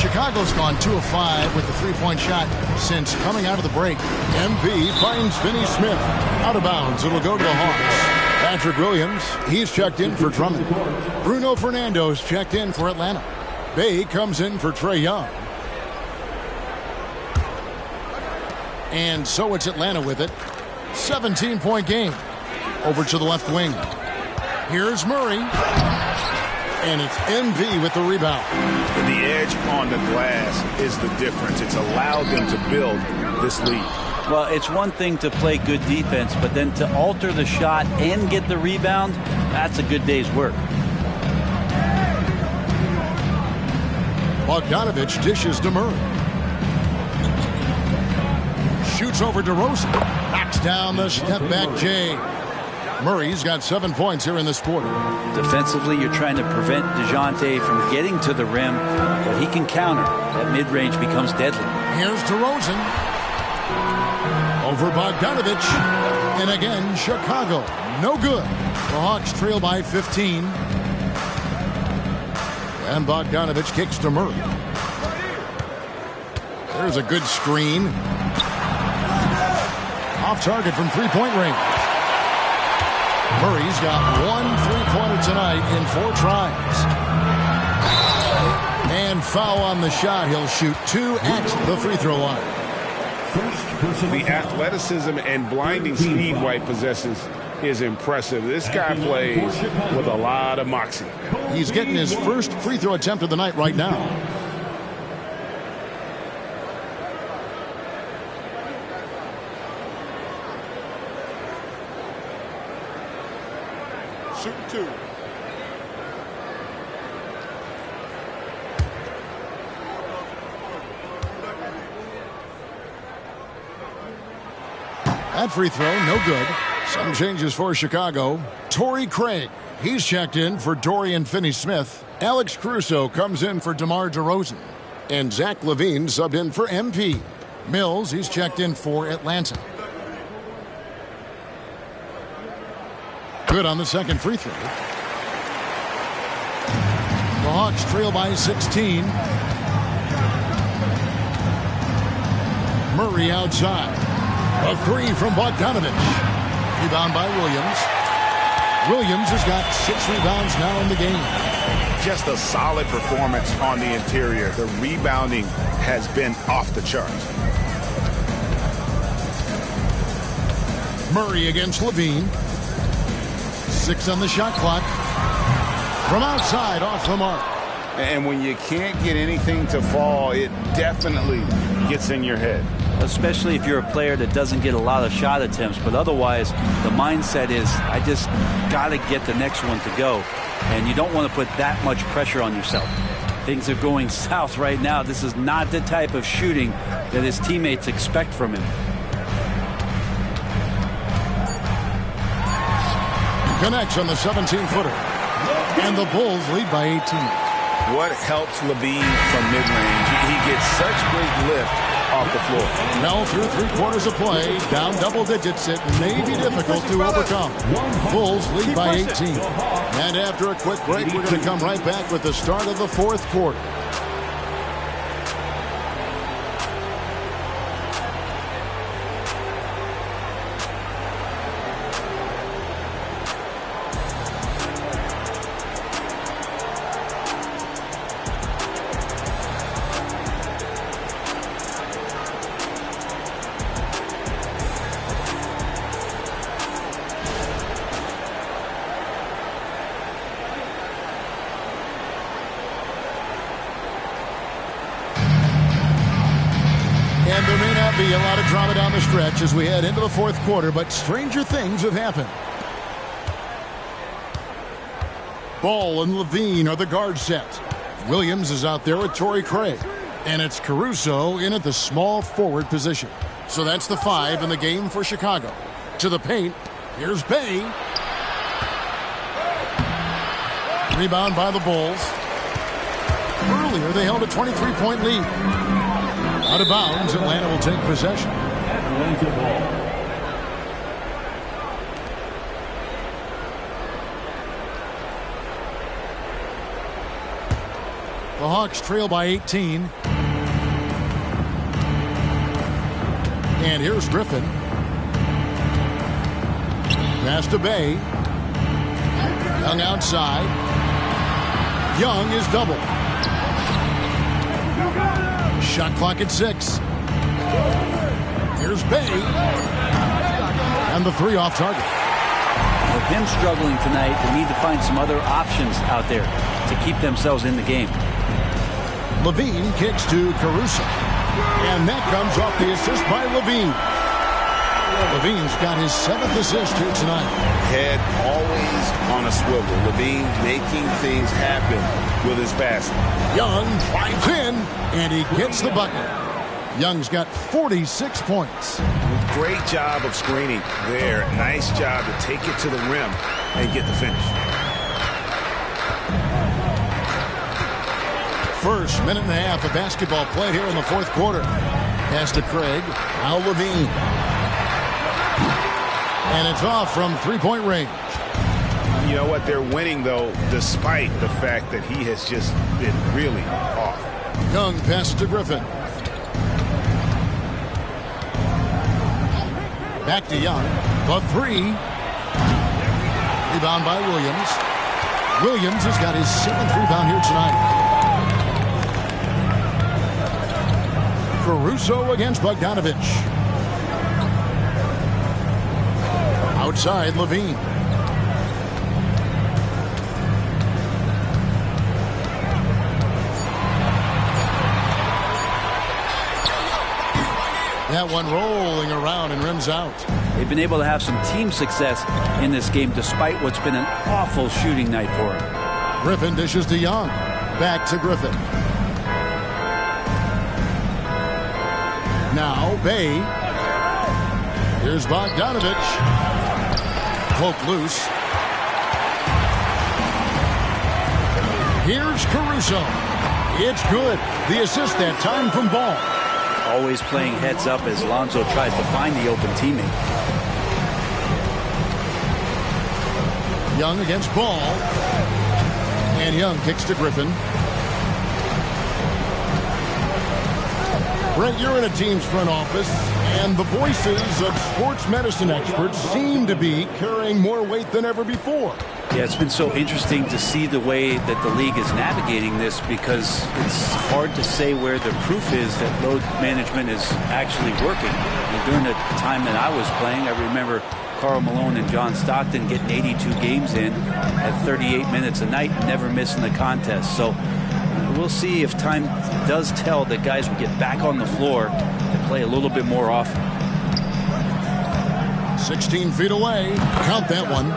Chicago's gone 2 of 5 with the three-point shot since coming out of the break. MP finds Finney Smith. Out of bounds. It'll go to the Hawks. Patrick Williams, he's checked in for Drummond. Bruno Fernando's checked in for Atlanta. Bay comes in for Trae Young. And so it's Atlanta with it. 17-point game. Over to the left wing. Here's Murray. And it's MV with the rebound.
The edge on the glass is the difference. It's allowed them to build this lead.
Well, it's one thing to play good defense, but then to alter the shot and get the rebound, that's a good day's work.
Bogdanovich dishes to Murray. Shoots over DeRozan. Knocks down the step-back Jay. Murray's got 7 points here in this quarter.
Defensively, you're trying to prevent DeJounte from getting to the rim, but he can counter. That mid-range becomes deadly.
Here's DeRozan. Over Bogdanovich. And again, Chicago. No good. The Hawks trail by 15. And Bogdanovich kicks to Murray. There's a good screen. Off target from three-point range. Murray's got 1 three-pointer tonight in 4 tries. And foul on the shot. He'll shoot 2 at the free throw line.
The athleticism and blinding speed White possesses is impressive. This guy plays with a lot of moxie.
He's getting his first free throw attempt of the night right now.
Shoot 2.
That free throw, no good. Some changes for Chicago. Torrey Craig, he's checked in for Dorian Finney-Smith. Alex Caruso comes in for DeMar DeRozan. And Zach LaVine subbed in for MP. Mills, he's checked in for Atlanta. Good on the second free throw. The Hawks trail by 16. Murray outside. A 3 from Bogdanovich. Rebound by Williams. Williams has got 6 rebounds now in the game.
Just a solid performance on the interior. The rebounding has been off the charts.
Murray against LaVine. 6 on the shot clock. From outside, off the mark.
And when you can't get anything to fall, it definitely gets in your head.
Especially if you're a player that doesn't get a lot of shot attempts, but otherwise the mindset is I just got to get the next one to go, and you don't want to put that much pressure on yourself. Things are going south right now. This is not the type of shooting that his teammates expect from him.
Connects on the 17-footer, and the Bulls lead by 18.
What helps LaVine from mid-range? He gets such great lift off the floor.
Now through 3 quarters of play, down double digits, it may be difficult to overcome. Bulls lead by 18. And after a quick break, we're going to come right back with the start of the 4th quarter. And there may not be a lot of drama down the stretch as we head into the 4th quarter, but stranger things have happened. Ball and LaVine are the guard set. Williams is out there with Torrey Craig. And it's Caruso in at the small forward position. So that's the 5 in the game for Chicago. To the paint. Here's Bay. Rebound by the Bulls. Earlier, they held a 23-point lead. Out of bounds, Atlanta will take possession.
Atlanta ball.
The Hawks trail by 18. And here's Griffin. Pass to Bay. Young outside. Young is double. Shot clock at 6. Here's Bay. And the 3 off target.
With him struggling tonight, they need to find some other options out there to keep themselves in the game.
Levine kicks to Caruso. And that comes off the assist by Levine. Levine's got his 7th assist here tonight.
Head always on a swivel. Levine making things happen with his basket.
Young drives in, and he gets the bucket. Young's got 46 points.
Great job of screening there. Nice job to take it to the rim and get the finish.
First minute and a half of basketball played here in the 4th quarter. Pass to Craig. Now Levine. And it's off from 3-point range.
You know what? They're winning, though, despite the fact that he has just been really off.
Young pass to Griffin. Back to Young. The 3. Rebound by Williams. Williams has got his 7th rebound here tonight. Caruso against Bogdanovich. Outside, Levine. That one rolling around and rims out.
They've been able to have some team success in this game despite what's been an awful shooting night for them.
Griffin dishes to Young. Back to Griffin. Now Bay. Here's Bogdanovich. Poke loose. Here's Caruso. It's good. The assist that time from Ball.
Always playing heads up as Lonzo tries to find the open teammate.
Young against Ball. And Young kicks to Griffin. Brent, you're in a team's front office, and the voices of sports medicine experts seem to be carrying more weight than ever before.
Yeah, it's been so interesting to see the way that the league is navigating this because it's hard to say where the proof is that load management is actually working. And during the time that I was playing, I remember Karl Malone and John Stockton getting 82 games in at 38 minutes a night, never missing the contest. So we'll see if time does tell that guys will get back on the floor and play a little bit more often.
16 feet away. Count that one.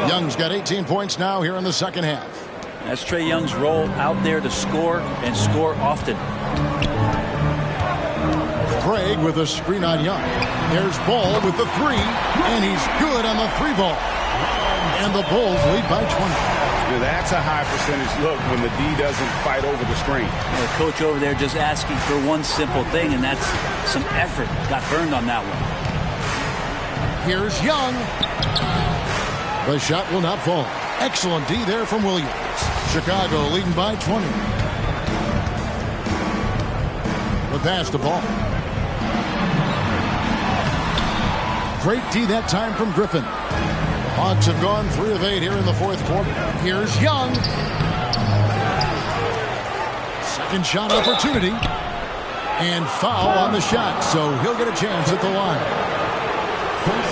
Young's got 18 points now here in the second half.
That's Trae Young's role out there to score and score often.
Craig with a screen on Young. There's Ball with the 3, and he's good on the 3-ball. And the Bulls lead by 20.
Now that's a high percentage look when the D doesn't fight over the screen.
The coach over there just asking for one simple thing, and that's some effort. Got burned on that one.
Here's Young. The shot will not fall. Excellent D there from Williams. Chicago leading by 20. The pass to Ball. Great D that time from Griffin. Hawks have gone 3 of 8 here in the 4th quarter. Here's Young. Second shot opportunity. And foul on the shot, so he'll get a chance at the line.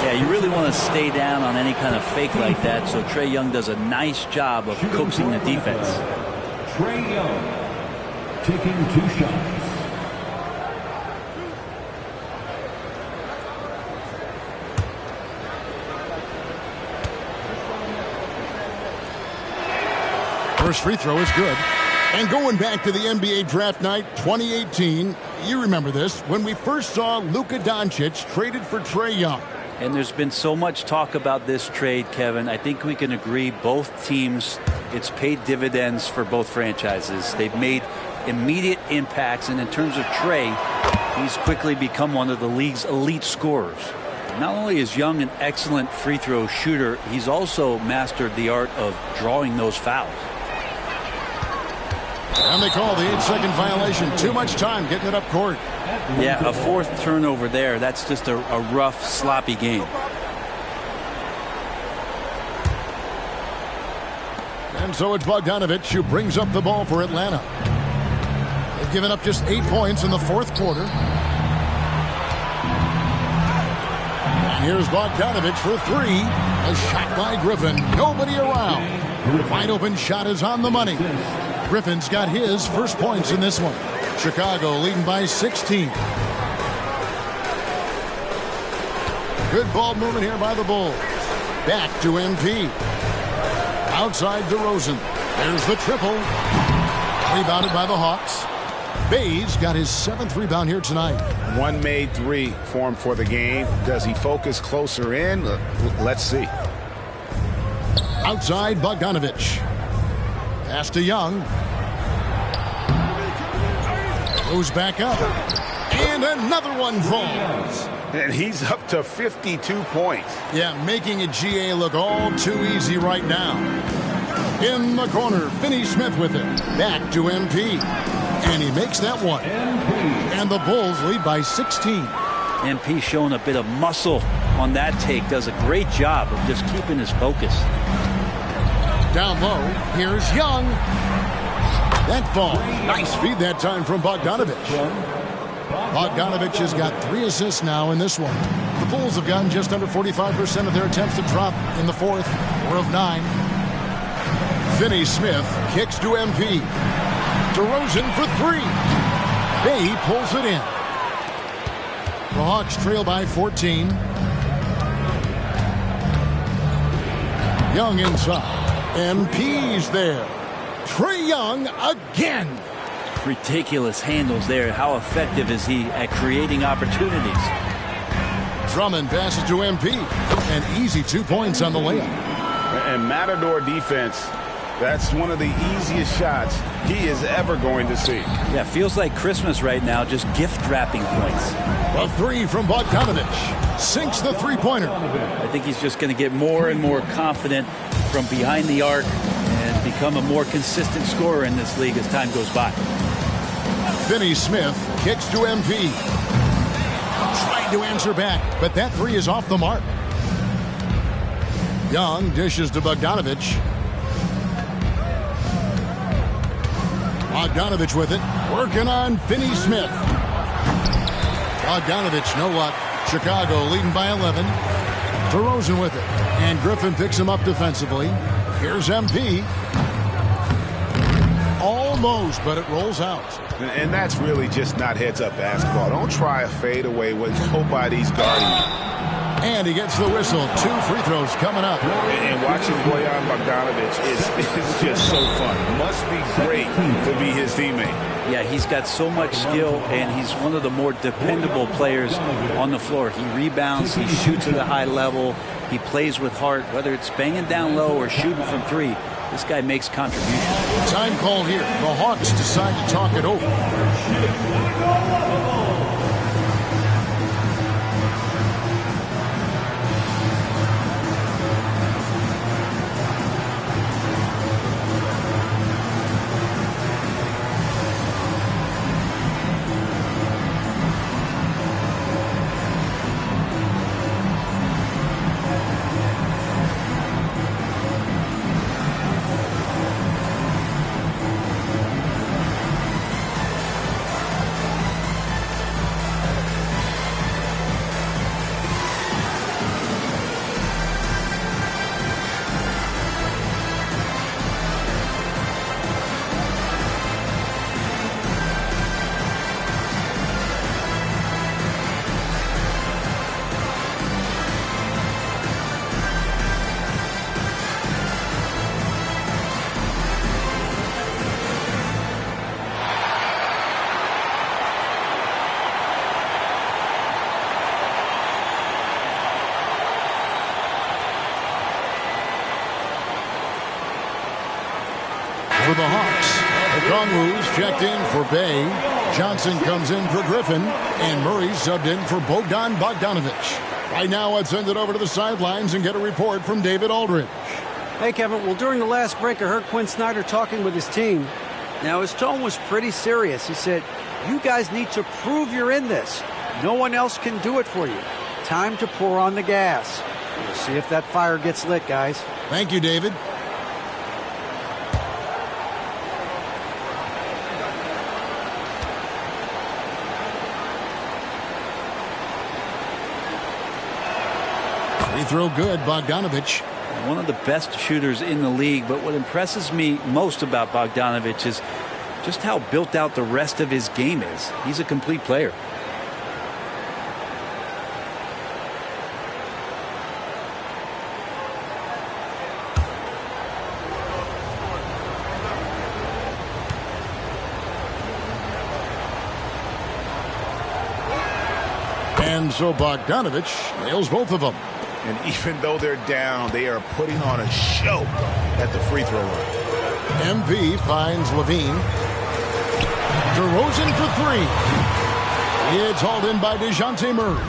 Yeah, you really want to stay down on any kind of fake like that, so Trae Young does a nice job of coaxing the defense.
Trae Young taking 2 shots.
First free throw is good. And going back to the NBA draft night 2018, you remember this, when we first saw Luka Doncic traded for Trae Young.
And there's been so much talk about this trade, Kevin. I think we can agree both teams, it's paid dividends for both franchises. They've made immediate impacts, and in terms of Trey, he's quickly become one of the league's elite scorers. Not only is Young an excellent free throw shooter, he's also mastered the art of drawing those fouls.
And they call the 8-second violation. Too much time getting it up court.
Yeah, a fourth turnover there. That's just a rough, sloppy game.
And so it's Bogdanovich who brings up the ball for Atlanta. They've given up just 8 points in the fourth quarter. And here's Bogdanovich for three. A shot by Griffin. Nobody around. Wide open shot is on the money. Griffin's got his first points in this one. Chicago leading by 16. Good ball movement here by the Bulls. Back to MP. Outside DeRozan. There's the triple. Rebounded by the Hawks. Bays got his 7th rebound here tonight.
One made three for him for the game. Does he focus closer in? Let's see.
Outside Bogdanovich. Pass to Young. Goes back up. And another one falls.
And he's up to 52 points.
Yeah, making a GA look all too easy right now. In the corner, Finney-Smith with it. Back to MP. And he makes that one. And the Bulls lead by 16.
MP showing a bit of muscle on that take. Does a great job of just keeping his focus.
Down low, here's Young. That ball. Nice feed that time from Bogdanovich. Bogdanovich has got 3 assists now in this one. The Bulls have gotten just under 45% of their attempts to drop in the fourth. 4 of 9. Finney-Smith kicks to MP. DeRozan for 3. Bay pulls it in. The Hawks trail by 14. Young inside. MP's there. Trae Young again.
Ridiculous handles there. How effective is he at creating opportunities?
Drummond passes to MP. An easy 2 points on the layup.
And Matador defense, that's one of the easiest shots he is ever going to see.
Yeah, feels like Christmas right now, just gift wrapping points.
A 3 from Bogdanovich. Sinks the three-pointer.
I think he's just going to get more and more confident from behind the arc and become a more consistent scorer in this league as time goes by.
Finney-Smith kicks to MP. Trying to answer back, but that 3 is off the mark. Young dishes to Bogdanovich. Bogdanovich with it. Working on Finney-Smith. Bogdanovich, no luck. Chicago leading by 11. DeRozan with it. And Griffin picks him up defensively. Here's MP. Almost, but it rolls out.
And that's really just not heads-up basketball. Don't try a fadeaway when nobody's guarding you.
And he gets the whistle. 2 free throws coming up.
And watching Bojan Bogdanovich is just so fun. Must be great to be his teammate.
Yeah, he's got so much skill, and he's one of the more dependable players on the floor. He rebounds, he shoots at a high level, he plays with heart, whether it's banging down low or shooting from 3. This guy makes contributions.
Time call here. The Hawks decide to talk it over. for the Hawks. Okongwu's checked in for Bay. Johnson comes in for Griffin. And Murray subbed in for Bogdan Bogdanovic. Right now, let's send it over to the sidelines and get a report from David Aldridge.
Hey, Kevin. Well, during the last break, I heard Quinn Snyder talking with his team. Now, his tone was pretty serious. He said, "You guys need to prove you're in this. No one else can do it for you. Time to pour on the gas." We'll see if that fire gets lit, guys.
Thank you, David. Free throw good, Bogdanovic.
One of the best shooters in the league, but what impresses me most about Bogdanovic is just how built out the rest of his game is. He's a complete player.
And so Bogdanovic nails both of them.
And even though they're down, they are putting on a show at the free throw line.
MP finds Levine. DeRozan for three. It's hauled in by DeJounte Murray.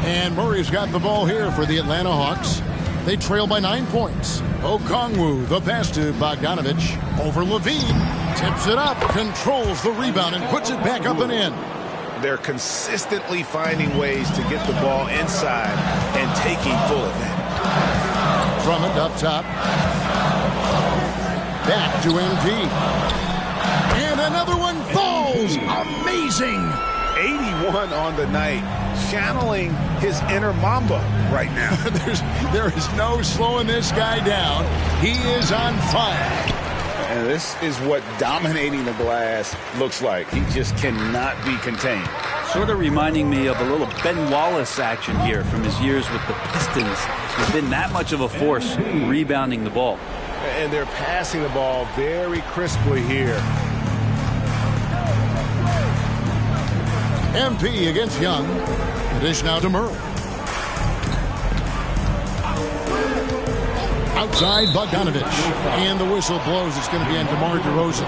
And Murray's got the ball here for the Atlanta Hawks. They trail by 9 points. Okongwu, the pass to Bogdanovic. Over Levine. Tips it up. Controls the rebound and puts it back up and in.
They're consistently finding ways to get the ball inside and taking full advantage.
Drummond up top. Back to MP. And another one falls. Amazing.
81 on the night. Channeling his inner Mamba right now.
There is no slowing this guy down. He is on fire.
And this is what dominating the glass looks like. He just cannot be contained.
Sort of reminding me of a little Ben Wallace action here from his years with the Pistons. He's been that much of a force rebounding the ball.
And they're passing the ball very crisply here.
MP against Young. The dish now to Murray. Outside Bogdanovic. And the whistle blows. It's going to be on DeMar DeRozan.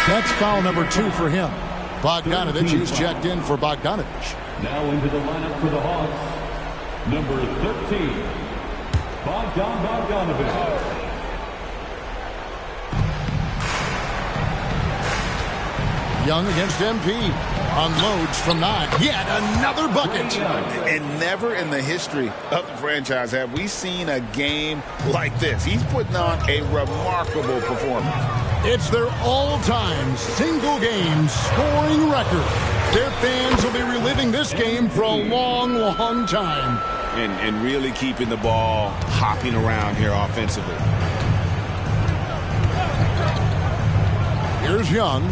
That's foul number 2 for him. Bogdanovic is checked in for Bogdanovic.
Now into the lineup for the Hawks, number 13, Bogdan Bogdanovic.
Young against MP. Unloads from 9. Yet another bucket.
And never in the history of the franchise have we seen a game like this. He's putting on a remarkable performance.
It's their all-time single-game scoring record. Their fans will be reliving this game for a long, long time.
And really keeping the ball hopping around here offensively.
Here's Young.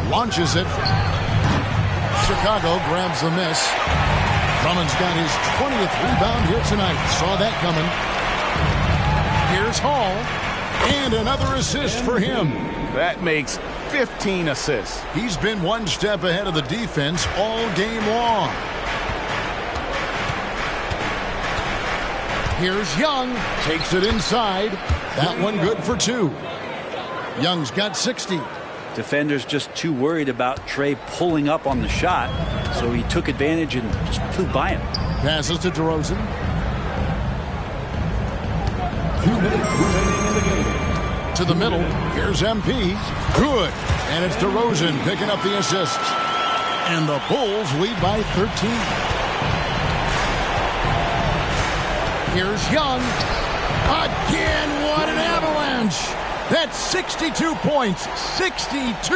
Launches it. Chicago grabs the miss. Drummond's got his 20th rebound here tonight. Saw that coming. Here's Hall. And another assist for him.
That makes 15 assists.
He's been one step ahead of the defense all game long. Here's Young. Takes it inside. That one good for 2. Young's got 60.
Defenders just too worried about Trey pulling up on the shot, so he took advantage and just flew by him.
Passes to DeRozan.
2 minutes remaining in the game.
To the middle. Here's MP. Good. And it's DeRozan picking up the assist. And the Bulls lead by 13. Here's Young. Again, what an avalanche. That's 62 points. 62.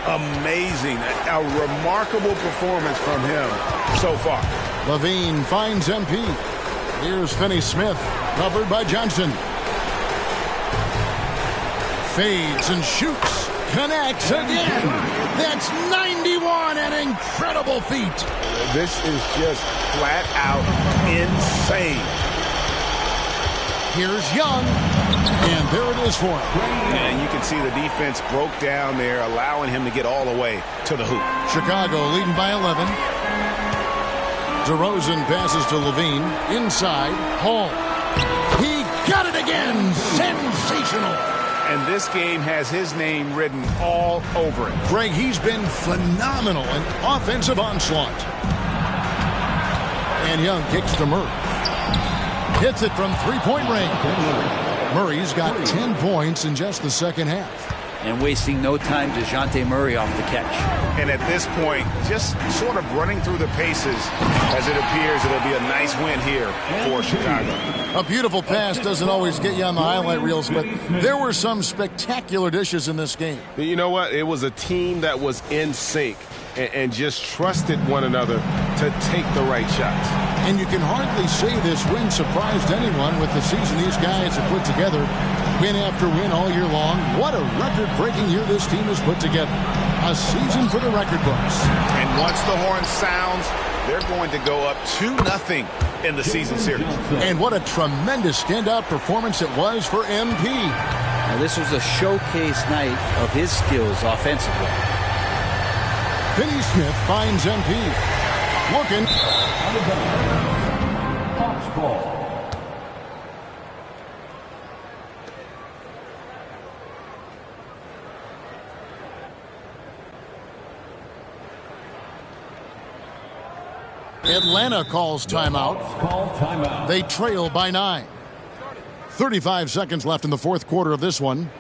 Amazing. A remarkable performance from him so far.
Levine finds MP. Here's Finney-Smith. Covered by Johnson. Fades and shoots. Connects again. That's 91. An incredible feat.
This is just flat out insane.
Here's Young. And there it is for him.
And you can see the defense broke down there, allowing him to get all the way to the hoop.
Chicago leading by 11. DeRozan passes to Levine. Inside. Hall. He got got it again. Sensational.
And this game has his name written all over it.
Greg, he's been phenomenal. An offensive onslaught. And Young kicks to Murray. Hits it from three-point range. Murray's got 10 points in just the second half.
And wasting no time, DeJounte Murray off the catch.
And at this point, just sort of running through the paces as it appears it'll be a nice win here for Chicago.
A beautiful pass doesn't always get you on the highlight reels, but there were some spectacular dishes in this game.
You know what? It was a team that was in sync and just trusted one another to take the right shots.
And you can hardly say this win surprised anyone with the season these guys have put together. Win after win all year long. What a record-breaking year this team has put together. A season for the record books.
And once the horn sounds, they're going to go up 2-0 in the season series.
And what a tremendous standout performance it was for MP.
Now, this was a showcase night of his skills offensively.
Finney Smith finds MP. Looking.
Hawks ball.
Atlanta calls timeout. They trail by 9. 35 seconds left in the fourth quarter of this one.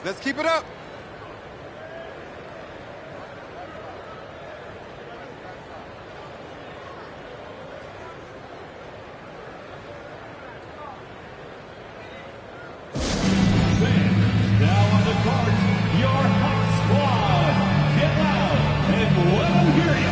Let's keep it up.
Now on the court, your Hawks squad. Get loud and let them hear you.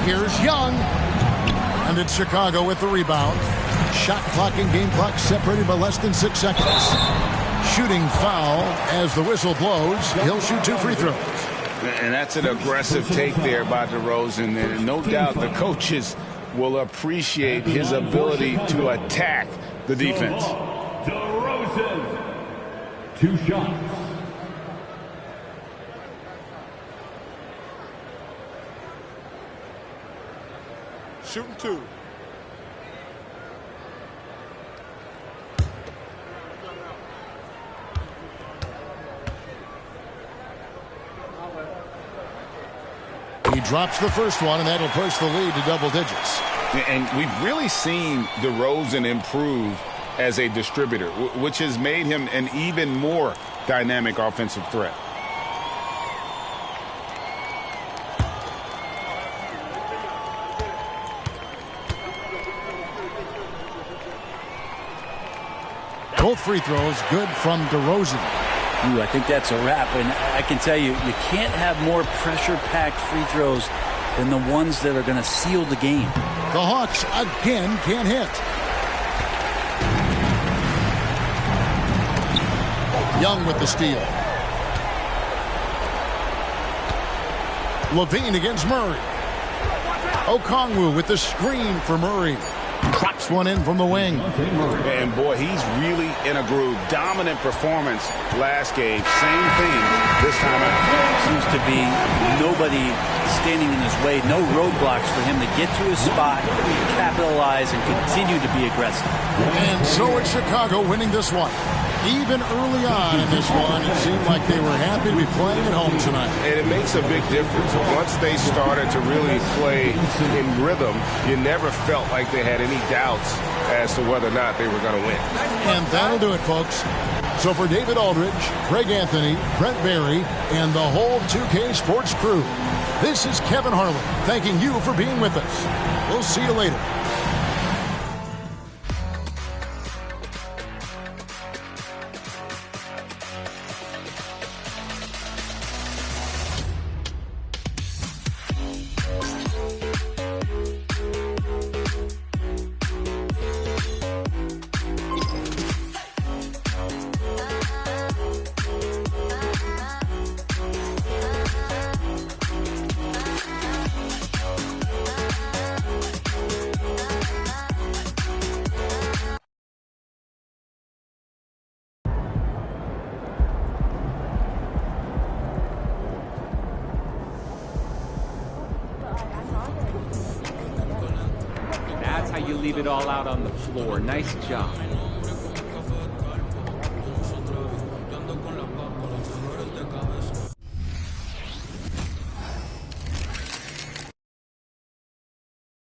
Here's Young. And it's Chicago with the rebound. Shot clock and game clock separated by less than 6 seconds. Shooting foul as the whistle blows. He'll shoot 2 free throws.
And that's an aggressive take there by DeRozan. And no doubt the coaches will appreciate his ability to attack the defense.
DeRozan. 2 shots.
Shooting 2.
He drops the first one, and that'll push the lead to double digits.
And we've really seen DeRozan improve as a distributor, which has made him an even more dynamic offensive threat.
Both free throws good from DeRozan.
Ooh, I think that's a wrap. And I can tell you, you can't have more pressure-packed free throws than the ones that are going to seal the game.
The Hawks again can't hit. Young with the steal. Levine against Murray. Okongwu with the screen for Murray. Drops one in from the wing.
And boy, he's really in a groove. Dominant performance last game. Same thing this time out.
Seems to be nobody standing in his way. No roadblocks for him to get to his spot, capitalize, and continue to be aggressive.
And so it's Chicago winning this one. Even early on in this one, it seemed like they were happy to be playing at home tonight.
And it makes a big difference. Once they started to really play in rhythm, you never felt like they had any doubts as to whether or not they were going to win.
And that'll do it, folks. So for David Aldridge, Greg Anthony, Brent Barry, and the whole 2K Sports crew, this is Kevin Harlan thanking you for being with us. We'll see you later.
That's how you leave it all out on the floor. Nice job.